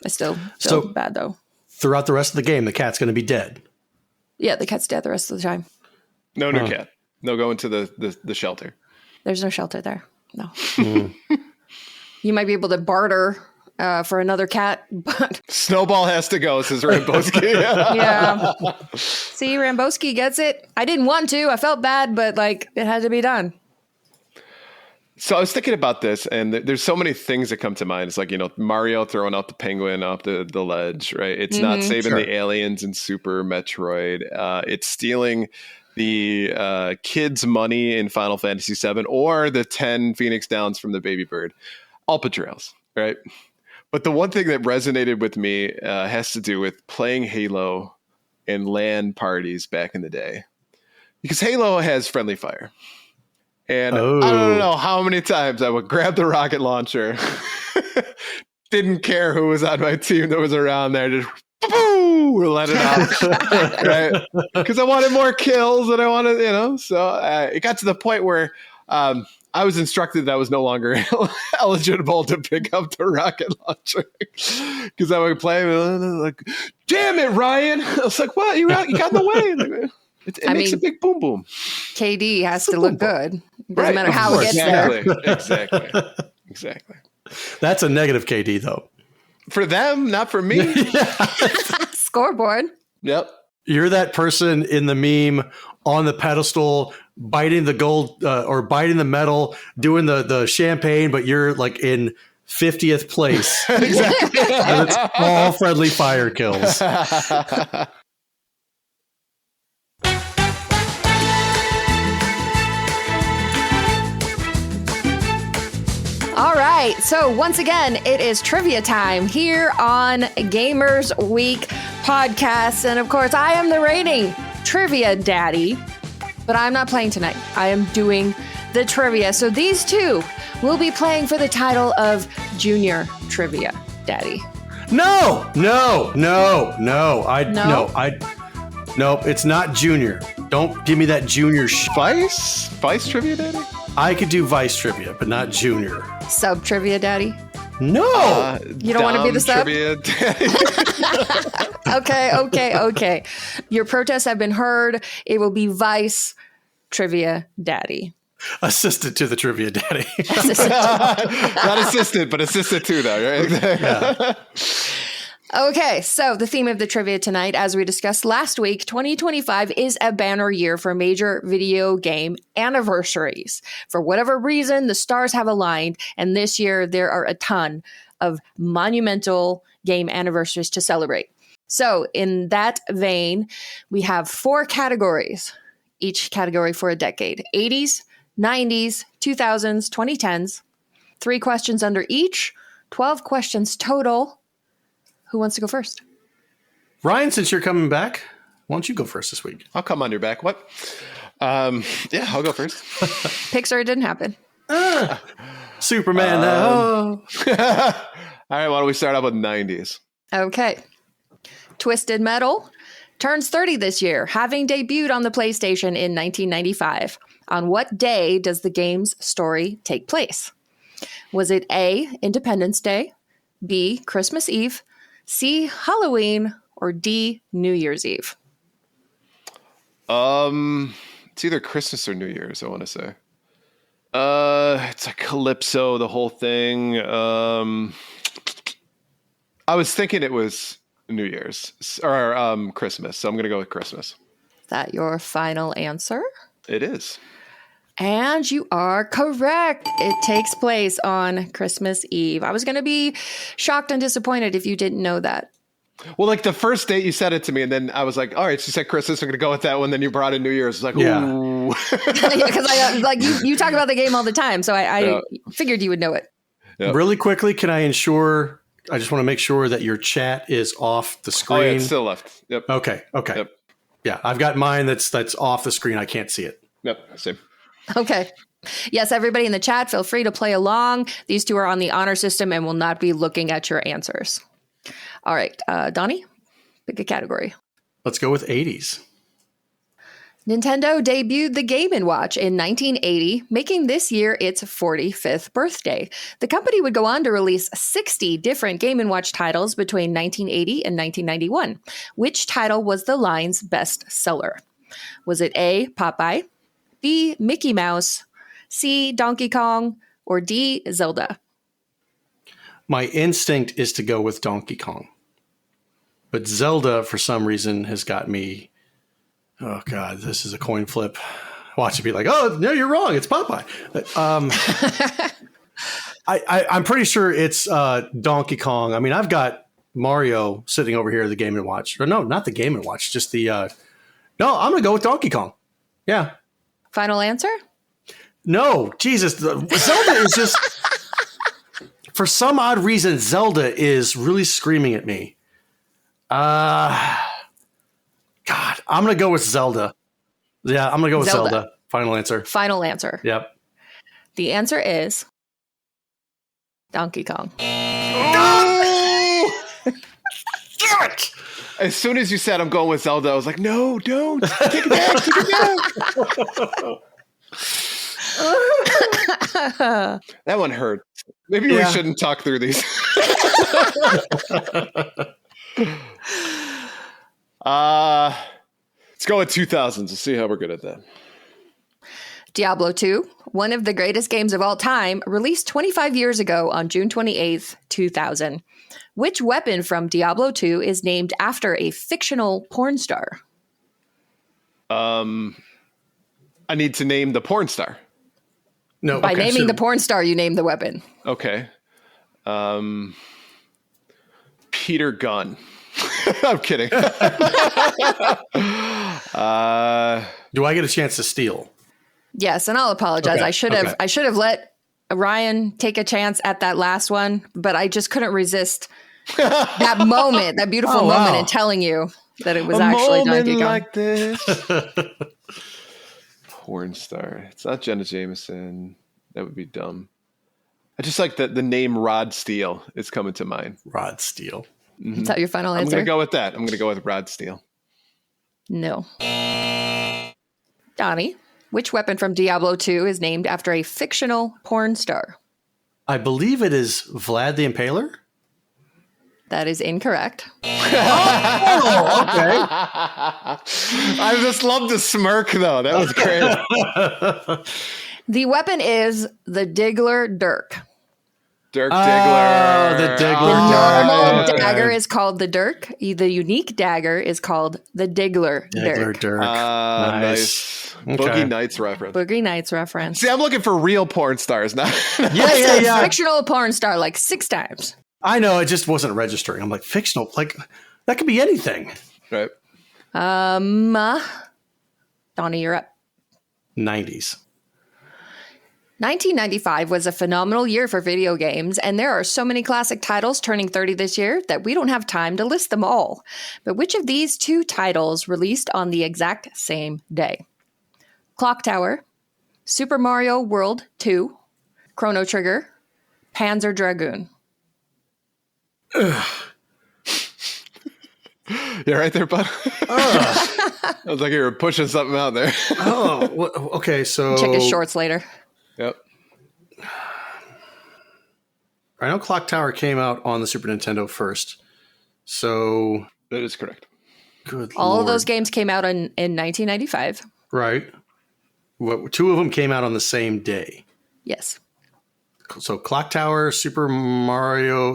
I still feel bad though. Throughout the rest of the game, the cat's going to be dead. Yeah, the cat's dead the rest of the time. No new cat. No going to the shelter. There's no shelter there. No. You might be able to barter for another cat, but Snowball has to go, says Ramboski. yeah. See, Ramboski gets it. I didn't want to. I felt bad, but like it had to be done. So I was thinking about this, and there's so many things that come to mind. It's like, Mario throwing out the penguin off the ledge, right? It's not saving the aliens in Super Metroid. It's stealing the kids' money in Final Fantasy VII, or the 10 Phoenix Downs from the baby bird. All betrayals, right? But the one thing that resonated with me has to do with playing Halo in LAN parties back in the day. Because Halo has friendly fire. And I don't know how many times I would grab the rocket launcher. Didn't care who was on my team that was around there. Just let it out. Right? Because I wanted more kills and I wanted, So it got to the point where I was instructed that I was no longer eligible to pick up the rocket launcher. Because I would play like, damn it, Ryan. I was like, what? You got in the way. It makes a big boom boom. KD has to look good. It doesn't matter how it gets there. Exactly. That's a negative KD, though. For them, not for me. Scoreboard. Yep. You're that person in the meme on the pedestal, biting the gold or biting the metal, doing the champagne, but you're like in 50th place. Exactly. And it's all friendly fire kills. All right. So once again, it is trivia time here on Gamers Week podcast. And of course, I am the reigning trivia daddy, but I'm not playing tonight. I am doing the trivia. So these two will be playing for the title of Junior Trivia Daddy. No. Nope, it's not Junior. Don't give me that Junior Vice Trivia Daddy? I could do Vice Trivia, but not Junior. Sub Trivia Daddy? No! You don't want to be the sub? Trivia Daddy? Okay. Your protests have been heard. It will be Vice Trivia Daddy. Assistant to the Trivia Daddy. Not assistant, but assistant too, though, right? Yeah. Okay, so the theme of the trivia tonight, as we discussed last week, 2025 is a banner year for major video game anniversaries. For whatever reason, the stars have aligned, and this year there are a ton of monumental game anniversaries to celebrate. So in that vein, we have 4 categories, each category for a decade: 80s, 90s, 2000s, 2010s. 3 questions under each, 12 questions total. Who wants to go first? Ryan, since you're coming back, why don't you go first this week? I'll come on your back. What? Yeah, I'll go first. Pixar, it didn't happen. Superman. All right, why don't we start out with 90s? Okay. Twisted Metal turns 30 this year, having debuted on the PlayStation in 1995. On what day does the game's story take place? Was it A, Independence Day, B, Christmas Eve, C, Halloween, or D, New Year's Eve? It's either Christmas or New Year's, I want to say. It's a Calypso, the whole thing. I was thinking it was New Year's or Christmas, so I'm going to go with Christmas. Is that your final answer? It is. And you are correct. It takes place on Christmas Eve. I was going to be shocked and disappointed if you didn't know that. Well, like the first date you said it to me, and then I was like, all right, she said Christmas, I'm going to go with that one. Then you brought in New Year's. It's like, Yeah. ooh. Because I like you talk about the game all the time, so I figured you would know it. Yep. Really quickly, can I ensure? I just want to make sure that your chat is off the screen. Oh, yeah, it's still left. Yep. Okay. Yep. Yeah, I've got mine that's off the screen. I can't see it. Yep. Same. Okay. Yes, everybody in the chat, feel free to play along. These 2 are on the honor system and will not be looking at your answers. All right. Donnie, pick a category. Let's go with 80s. Nintendo debuted the Game & Watch in 1980, making this year its 45th birthday. The company would go on to release 60 different Game & Watch titles between 1980 and 1991. Which title was the line's best seller? Was it A, Popeye, B, Mickey Mouse, C, Donkey Kong, or D, Zelda? My instinct is to go with Donkey Kong. But Zelda, for some reason, has got me... Oh, God, this is a coin flip. Watch it be like, oh, no, you're wrong. It's Popeye. I'm pretty sure it's Donkey Kong. I mean, I've got Mario sitting over here at the Game & Watch. Or no, not the Game & Watch, just the... No, I'm going to go with Donkey Kong. Yeah. Final answer? No, Jesus. Zelda is just... For some odd reason, Zelda is really screaming at me. God, I'm going to go with Zelda. Yeah, I'm going to go with Zelda. Final answer. Final answer. Yep. The answer is Donkey Kong. Oh! Damn it! As soon as you said I'm going with Zelda, I was like, no, don't. Take it back. Take it back. That one hurt. Maybe we shouldn't talk through these. Let's go with 2000s. Let's see how we're good at that. Diablo 2, one of the greatest games of all time, released 25 years ago on June 28th, 2000. Which weapon from Diablo 2 is named after a fictional porn star? I need to name the porn star. No, By naming the porn star, you name the weapon. Okay. Peter Gunn. I'm kidding. Do I get a chance to steal? Yes, and I'll apologize. Okay, I should have let Ryan take a chance at that last one, but I just couldn't resist that moment, that beautiful moment in telling you that it was actually Donkey Kong. Like this. Porn star. It's not Jenna Jameson. That would be dumb. I just like the name Rod Steel is coming to mind. Rod Steel. Is that your final I'm answer? going to go with that. I'm going to go with Rod Steel. No. Donnie, which weapon from Diablo 2 is named after a fictional porn star? I believe it is Vlad the Impaler. That is incorrect. Okay. I just love the smirk, though. That was great. The weapon is the Diggler Dirk. Dirk Oh, Diggler. the The Diggler normal Okay. dagger is called the Dirk. The unique dagger is called the Diggler Dirk. Dirk. Nice. Okay. Boogie Nights reference. Boogie Nights reference. See, I'm looking for real porn stars now. Yeah. Fictional porn star like 6 times. I know. It just wasn't registering. I'm like, fictional. Like, that could be anything. Right. Donnie, you're up. 90s. 1995 was a phenomenal year for video games, and there are so many classic titles turning 30 this year that we don't have time to list them all. But which of these 2 titles released on the exact same day? Clock Tower, Super Mario World 2, Chrono Trigger, Panzer Dragoon. You right there, bud? I was like you were pushing something out there. Okay. So Check his shorts later. Yep. I know Clock Tower came out on the Super Nintendo first. So That is correct. good. All of Lord. those games came out in 1995. Right. 2 of them came out on the same day. Yes. So Clock Tower, Super Mario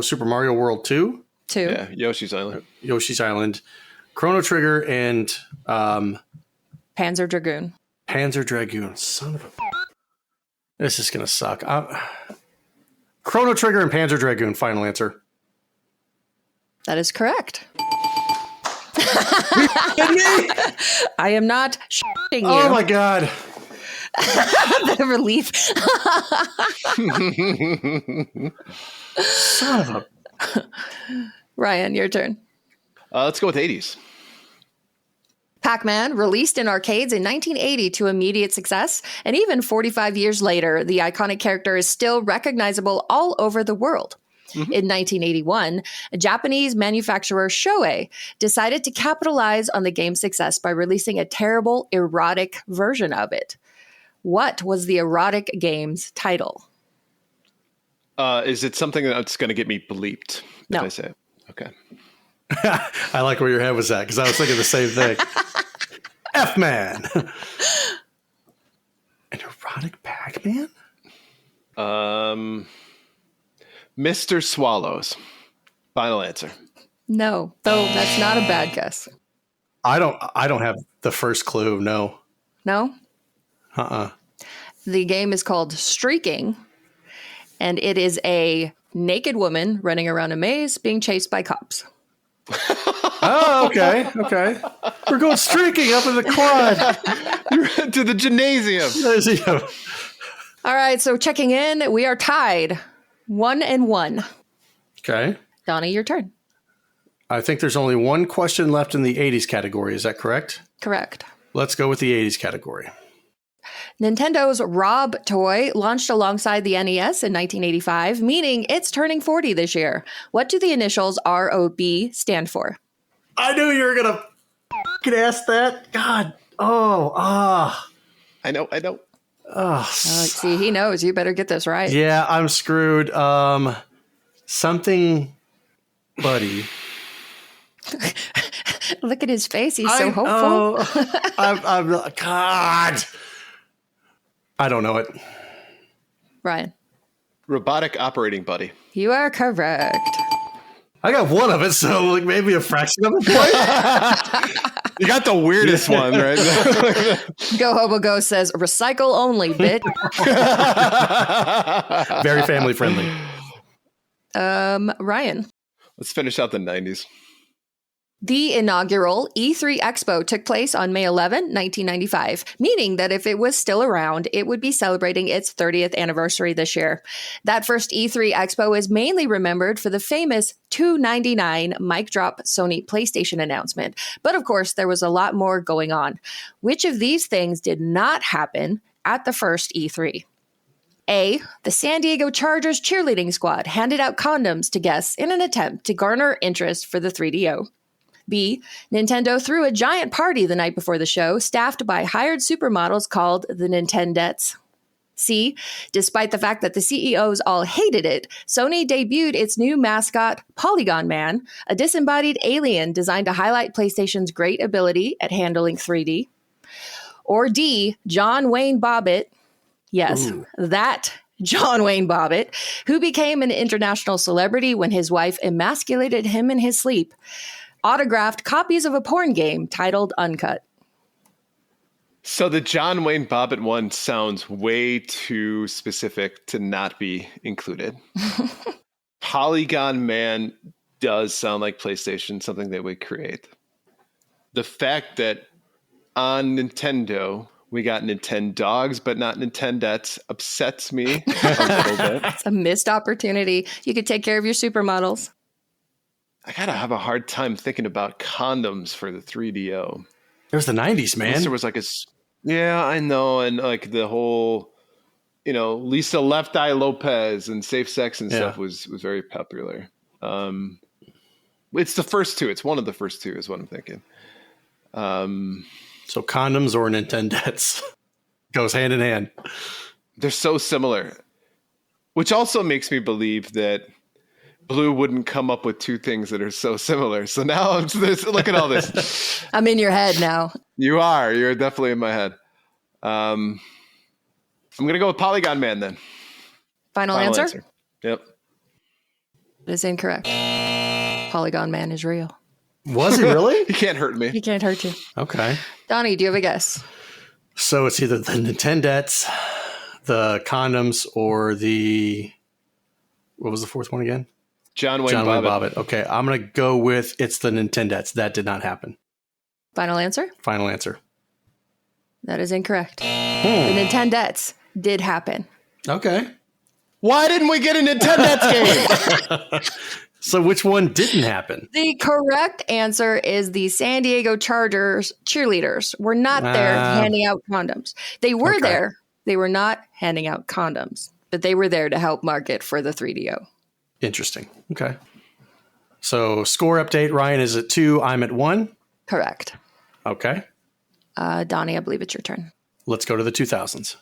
World 2, 2. Yeah, Yoshi's Island. Yoshi's Island, Chrono Trigger, and Panzer Dragoon. Panzer Dragoon. Son of a... This is going to suck. Chrono Trigger and Panzer Dragoon, final answer. That is correct. I am not shitting you. Oh my God. Bit of relief. Son of a... Ryan, your turn. Let's go with 80s. Pac-Man, released in arcades in 1980 to immediate success, and even 45 years later, the iconic character is still recognizable all over the world. In 1981, Japanese manufacturer Shoei decided to capitalize on the game's success by releasing a terrible, erotic version of it. What was the erotic game's title? Is it something that's going to get me bleeped No. if I say it? Okay. I like where your head was at because I was thinking the same thing. F-Man. An erotic Pac-Man? Mr. Swallows. Final answer. No, though that's not a bad guess. I don't have the first clue. No. No? Uh-uh. The game is called Streaking, and it is a naked woman running around a maze being chased by cops. Oh, okay. Okay. We're going streaking up in the quad. To the gymnasium. All right, so checking in, we are tied 1-1. Okay. Donnie, your turn. I think there's only one question left in the 80s category. Is that correct? Correct. Let's go with the 80s category. Nintendo's Rob toy launched alongside the NES in 1985, meaning it's turning 40 this year. What do the initials ROB stand for? I knew you were going to ask that. God. I know. See, he knows. You better get this right. Yeah, I'm screwed. Something buddy. Look at his face. He's so hopeful. I'm God. I don't know it. Ryan, Robotic operating buddy. you are correct. I got one of it, so like maybe a fraction of a point. You got the weirdest one, right? Go Hobo Go says, recycle only, bitch. Very family friendly. Ryan. Let's finish out the 90s. The inaugural E3 Expo took place on May 11, 1995, meaning that if it was still around, it would be celebrating its 30th anniversary this year. That first E3 Expo is mainly remembered for the famous $299 mic drop Sony PlayStation announcement. But of course, there was a lot more going on. Which of these things did not happen at the first E3? A, the San Diego Chargers cheerleading squad handed out condoms to guests in an attempt to garner interest for the 3DO. B, Nintendo threw a giant party the night before the show, staffed by hired supermodels called the Nintendettes. C, despite the fact that the CEOs all hated it, Sony debuted its new mascot, Polygon Man, a disembodied alien designed to highlight PlayStation's great ability at handling 3D. Or D, John Wayne Bobbitt, yes, that John Wayne Bobbitt, who became an international celebrity when his wife emasculated him in his sleep, autographed copies of a porn game titled Uncut. So the John Wayne Bobbitt one sounds way too specific to not be included. Polygon Man does sound like PlayStation, something they would create. The fact that on Nintendo we got Nintendogs but not Nintendettes upsets me a little bit. It's a missed opportunity. You could take care of your supermodels. I gotta have a hard time thinking about condoms for the 3DO. It was the 90s, man. Unless there was like yeah, I know. And like the whole, Lisa Left Eye Lopez and safe sex and stuff was very popular. It's the first two. It's one of the first two is what I'm thinking. So condoms or Nintendettes goes hand in hand. They're so similar, which also makes me believe that Blue wouldn't come up with two things that are so similar. So now I'm just, look at all this. I'm in your head now. You are. You're definitely in my head. I'm going to go with Polygon Man then. Final answer? Yep. It is incorrect. Polygon Man is real. Was he really? He can't hurt me. He can't hurt you. Okay. Donnie, do you have a guess? So it's either the Nintendettes, the condoms, or what was the fourth one again? John Wayne Bobbitt. Okay, I'm going to go with it's the Nintendettes. That did not happen. Final answer? Final answer. That is incorrect. The Nintendettes did happen. Okay. Why didn't we get a Nintendettes game? So which one didn't happen? The correct answer is the San Diego Chargers cheerleaders were not there handing out condoms. They were there. They were not handing out condoms, but they were there to help market for the 3DO. Interesting. Okay. So score update, Ryan is at 2. I'm at 1. Correct. Okay. Donnie, I believe it's your turn. Let's go to the 2000s.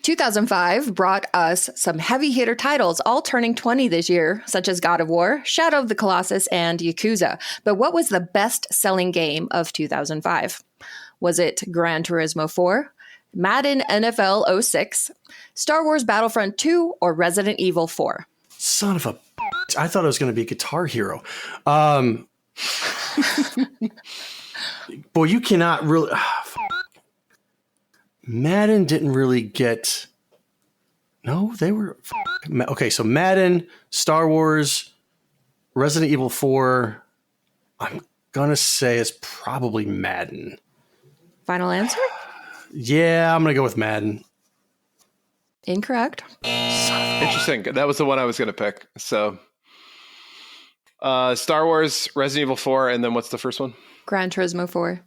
2005 brought us some heavy hitter titles, all turning 20 this year, such as God of War, Shadow of the Colossus, and Yakuza. But what was the best-selling game of 2005? Was it Gran Turismo 4, Madden NFL 06, Star Wars Battlefront 2, or Resident Evil 4? Son of a... I thought it was going to be Guitar Hero. Boy, you cannot really... Madden didn't really get... No, they were... Okay, so Madden, Star Wars, Resident Evil 4. I'm going to say it's probably Madden. Final answer? Yeah, I'm going to go with Madden. Incorrect. Interesting. That was the one I was going to pick. So, Star Wars, Resident Evil 4, and then what's the first one? Gran Turismo 4.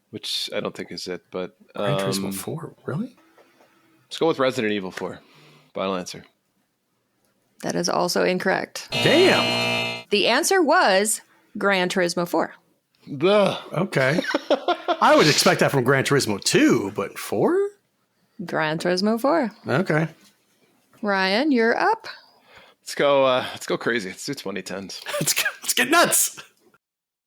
Which I don't think is it, but... Gran Turismo 4? Really? Let's go with Resident Evil 4. Final answer. That is also incorrect. Damn. The answer was Gran Turismo 4. Ugh. Okay. I would expect that from Gran Turismo 2, but 4? Gran Turismo 4. Okay. Ryan, you're up. Let's go crazy. Let's do 2010s. Let's get nuts.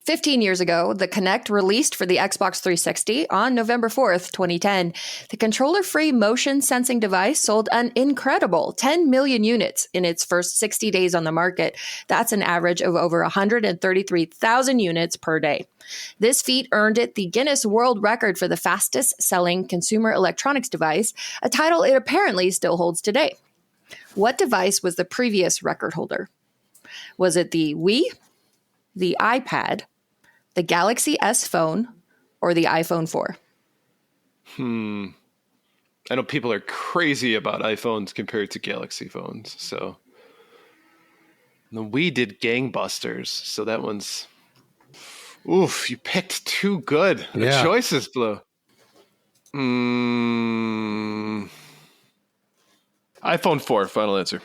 15 years ago, the Kinect released for the Xbox 360 on November 4th, 2010. The controller-free motion sensing device sold an incredible 10 million units in its first 60 days on the market. That's an average of over 133,000 units per day. This feat earned it the Guinness World Record for the fastest-selling consumer electronics device, a title it apparently still holds today. What device was the previous record holder? Was it the Wii, the iPad, the Galaxy S phone, or the iPhone 4? I know people are crazy about iPhones compared to Galaxy phones. So the Wii did gangbusters. So that one's... Oof, you picked two good choices, Blue. iPhone 4, final answer.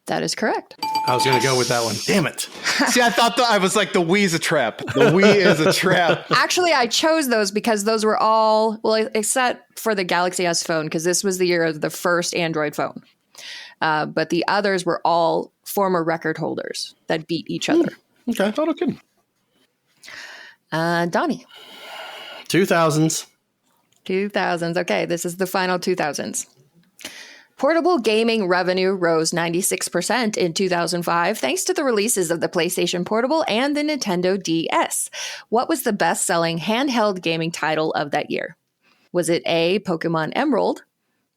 That is correct. I was going to go with that one. Damn it. See, I thought I was like, the Wii's a trap. The Wii is a trap. Actually, I chose those because those were all, well, except for the Galaxy S phone, because this was the year of the first Android phone. But the others were all former record holders that beat each other. Okay. Oh, no kidding. Donnie. 2000s. 2000s. Okay, this is the final 2000s. Portable gaming revenue rose 96% in 2005 thanks to the releases of the PlayStation Portable and the Nintendo DS. What was the best-selling handheld gaming title of that year? Was it A, Pokemon Emerald,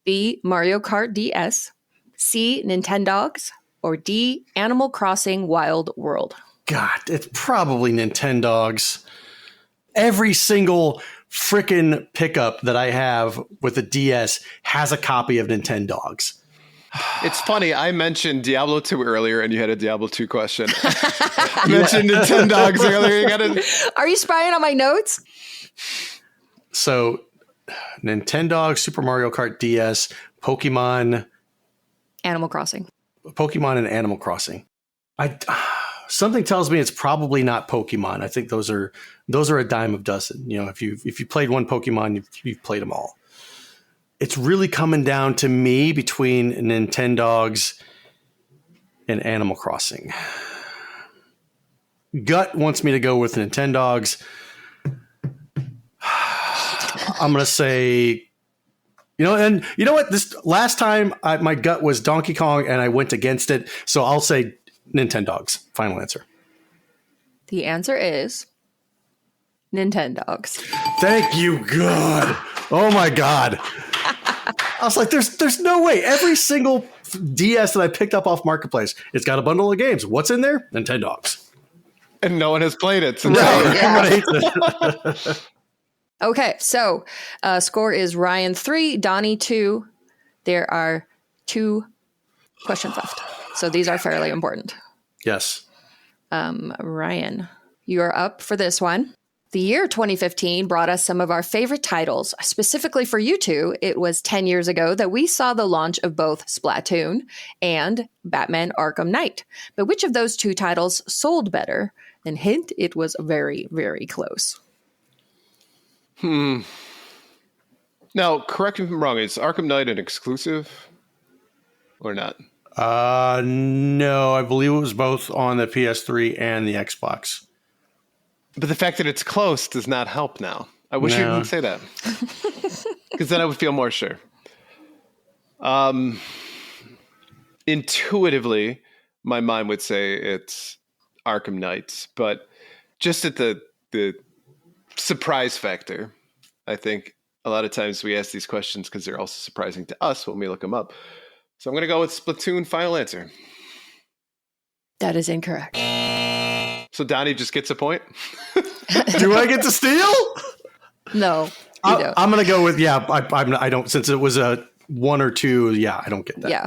B, Mario Kart DS, C, Nintendogs, or D, Animal Crossing Wild World? God, it's probably Nintendogs. Every single frickin' pickup that I have with the DS has a copy of Nintendogs. It's funny. I mentioned Diablo 2 earlier, and you had a Diablo 2 question. I mentioned Nintendogs earlier. You got Are you spying on my notes? So, Nintendogs, Super Mario Kart DS, Pokemon Animal Crossing. And Animal Crossing. Something tells me it's probably not Pokemon. I think those are a dime a dozen. You know, if you played one Pokemon, you've played them all. It's really coming down to me between Nintendogs and Animal Crossing. Gut wants me to go with Nintendogs. I'm going to say, and you know what? This last time my gut was Donkey Kong and I went against it. So I'll say Nintendogs. Final answer. The answer is Nintendogs. Thank you, God. Oh my God. I was like, there's no way. Every single DS that I picked up off Marketplace, it's got a bundle of games. What's in there? Nintendogs. And no one has played it since. Right. Okay, so score is Ryan 3, Donnie 2. There are 2 questions left. So these are fairly important. Yes. Ryan, you are up for this one. The year 2015 brought us some of our favorite titles. Specifically for you two, it was 10 years ago that we saw the launch of both Splatoon and Batman Arkham Knight. But which of those 2 titles sold better? And hint, it was very, very close. Now, correct me if I'm wrong. Is Arkham Knight an exclusive or not? No, I believe it was both on the PS3 and the Xbox. But the fact that it's close does not help now. I wish you didn't say that. Because then I would feel more sure. Intuitively, my mind would say it's Arkham Knight. But just at the surprise factor, I think a lot of times we ask these questions because they're also surprising to us when we look them up. So I'm going to go with Splatoon, final answer. That is incorrect. So Donnie just gets a point? Do I get to steal? No, you don't. I'm going to go with, I don't, since it was a 1 or 2, I don't get that. Yeah.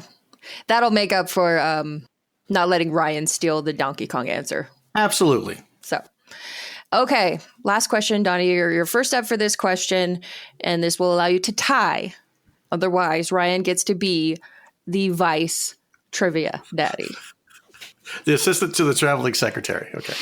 That'll make up for not letting Ryan steal the Donkey Kong answer. Absolutely. So, okay. Last question, Donnie. You're first up for this question, and this will allow you to tie. Otherwise, Ryan gets to be the vice trivia daddy. The assistant to the traveling secretary. Okay.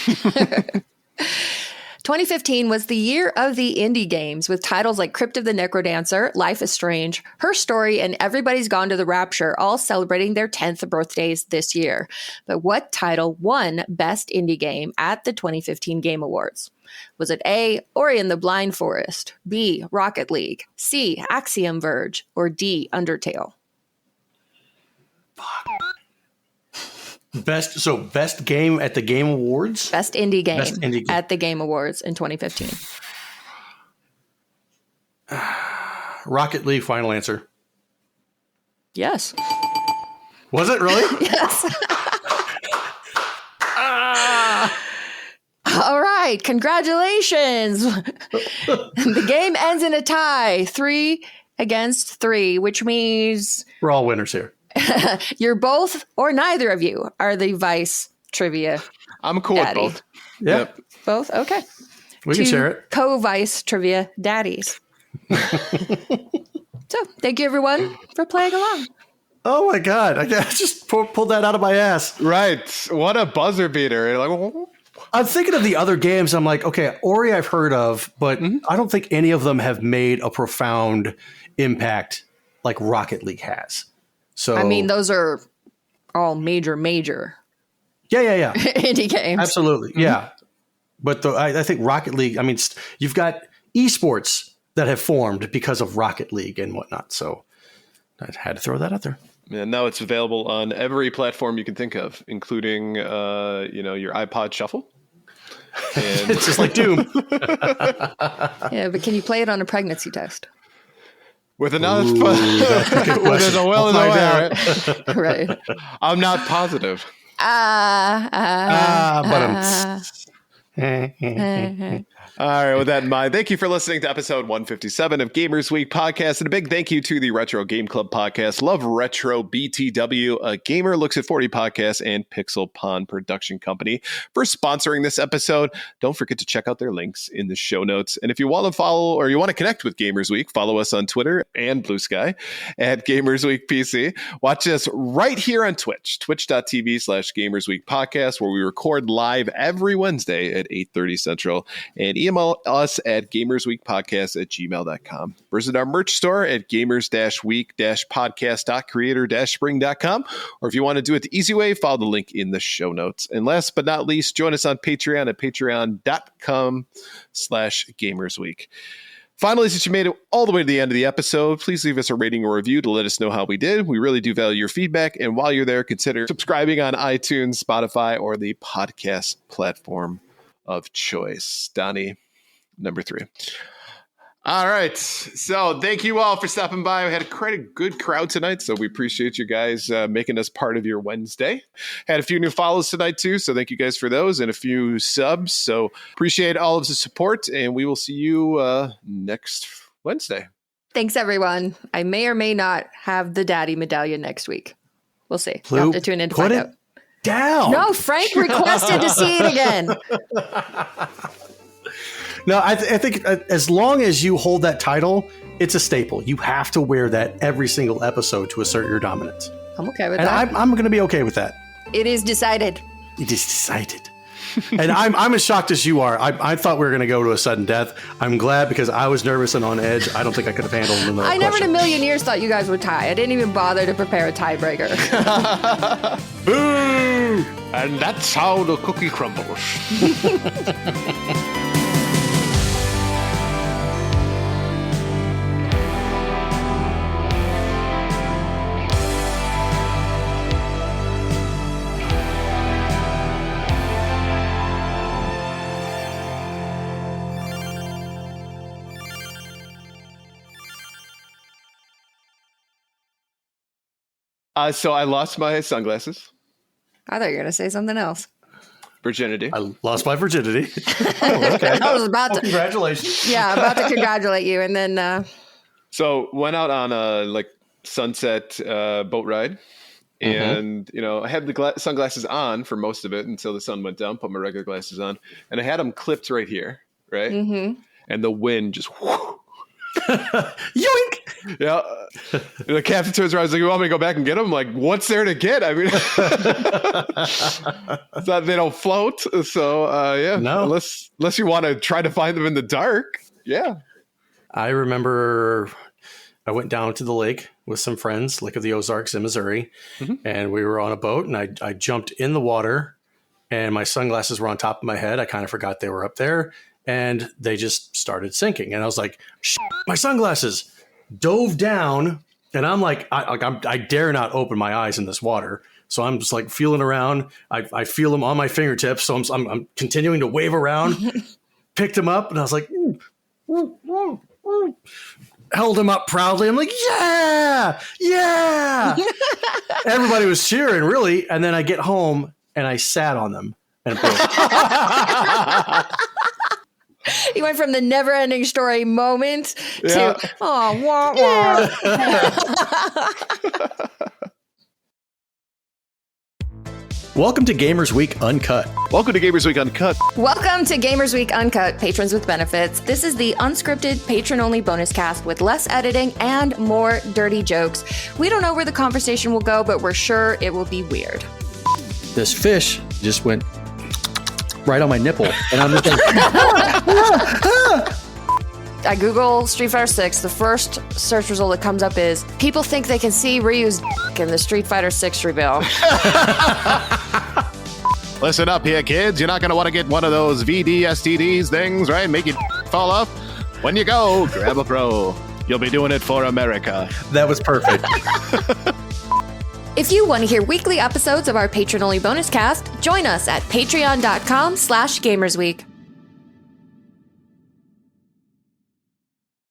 2015 was the year of the indie games with titles like Crypt of the Necrodancer, Life is Strange, Her Story, and Everybody's Gone to the Rapture, all celebrating their 10th birthdays this year. But what title won Best Indie Game at the 2015 Game Awards? Was it A, Ori and the Blind Forest, B, Rocket League, C, Axiom Verge, or D, Undertale? Best game at the Game Awards? Best indie game at the Game Awards in 2015. Rocket League, final answer. Yes. Was it really? Yes. All right. Congratulations. The game ends in a tie, 3-3, which means we're all winners here. You're both, or neither of you, are the vice trivia. I'm cool daddy. with both. Yeah. Yep. Both? Okay. We can share it. Co-vice trivia daddies. So thank you, everyone, for playing along. Oh my God. I just pulled that out of my ass. Right. What a buzzer beater. Like, I'm thinking of the other games. I'm like, okay, Ori I've heard of, but I don't think any of them have made a profound impact like Rocket League has. So I mean, those are all major Yeah. indie games. Absolutely. Yeah. But I think Rocket League, I mean, you've got esports that have formed because of Rocket League and whatnot. So I had to throw that out there. And now it's available on every platform you can think of, including, your iPod Shuffle. And It's just like Doom. Yeah, but can you play it on a pregnancy test? with another with a will in the way, right? Right. I'm not positive. All right, with that in mind, thank you for listening to episode 157 of Gamers Week Podcast. And a big thank you to the Retro Game Club Podcast, Love Retro BTW, A Gamer Looks at 40 Podcast, and Pixel Pond Production Company for sponsoring this episode. Don't forget to check out their links in the show notes. And if you want to follow or you want to connect with Gamers Week, follow us on Twitter and Blue Sky at Gamers Week PC. Watch us right here on Twitch, twitch.tv/Gamers Week Podcast, where we record live every Wednesday at 8:30 Central, and email us at gamersweekpodcast@gmail.com. Visit our merch store at gamers-week-podcast.creator-spring.com. Or if you want to do it the easy way, follow the link in the show notes. And last but not least, join us on Patreon at patreon.com/gamersweek. Finally, since you made it all the way to the end of the episode, please leave us a rating or review to let us know how we did. We really do value your feedback. And while you're there, consider subscribing on iTunes, Spotify, or the podcast platform of choice. Donnie, number 3. All right. So thank you all for stopping by. We had quite a good crowd tonight, so we appreciate you guys making us part of your Wednesday. Had a few new follows tonight, too, so thank you guys for those, and a few subs. So appreciate all of the support, and we will see you next Wednesday. Thanks, everyone. I may or may not have the daddy medallion next week. We'll see. You'll have to tune in to find out. Down. No, Frank requested to see it again. No, I think as long as you hold that title, it's a staple. You have to wear that every single episode to assert your dominance. I'm okay with and that. I'm going to be okay with that. It is decided. It is decided. And I'm as shocked as you are. I thought we were going to go to a sudden death. I'm glad because I was nervous and on edge. I don't think I could have handled another I never in question. a million years thought you guys would tie. I didn't even bother to prepare a tiebreaker. Boo! And that's how the cookie crumbles. So I lost my sunglasses. I thought you were going to say something else. Virginity. I lost my virginity. Oh, okay. I was about to. Congratulations. Yeah, about to congratulate you. And then. So went out on a sunset boat ride. And, I had the sunglasses on for most of it until the sun went down, put my regular glasses on. And I had them clipped right here, right? Mm-hmm. And the wind just... Yoink! Yeah. The captain turns around and is like, you want me to go back and get them? I'm like, what's there to get? I mean, it's not, they don't float. So, yeah. No. Unless you want to try to find them in the dark. Yeah. I remember I went down to the lake with some friends, Lake of the Ozarks in Missouri, and we were on a boat, and I jumped in the water, and my sunglasses were on top of my head. I kind of forgot they were up there, and they just started sinking. And I was like, my sunglasses. Dove down, and I'm like, I dare not open my eyes in this water. So I'm just like feeling around. I feel them on my fingertips. So I'm continuing to wave around, picked them up, and I was like, held them up proudly. I'm like, yeah. Everybody was cheering, really. And then I get home, and I sat on them. And You went from the never-ending story moment to, wah, wah. Welcome to Gamers Week Uncut. Welcome to Gamers Week Uncut. Welcome to Gamers Week Uncut, patrons with benefits. This is the unscripted, patron-only bonus cast with less editing and more dirty jokes. We don't know where the conversation will go, but we're sure it will be weird. This fish just went right on my nipple, and I'm just like, I Google Street Fighter 6. The first search result that comes up is people think they can see Ryu's in the Street Fighter 6 reveal. Listen up here, kids. You're not going to want to get one of those VD-STDs things, right? Make it fall off. When you go, grab a pro. You'll be doing it for America. that was perfect. If you want to hear weekly episodes of our patron-only bonus cast, join us at patreon.com/gamersweek.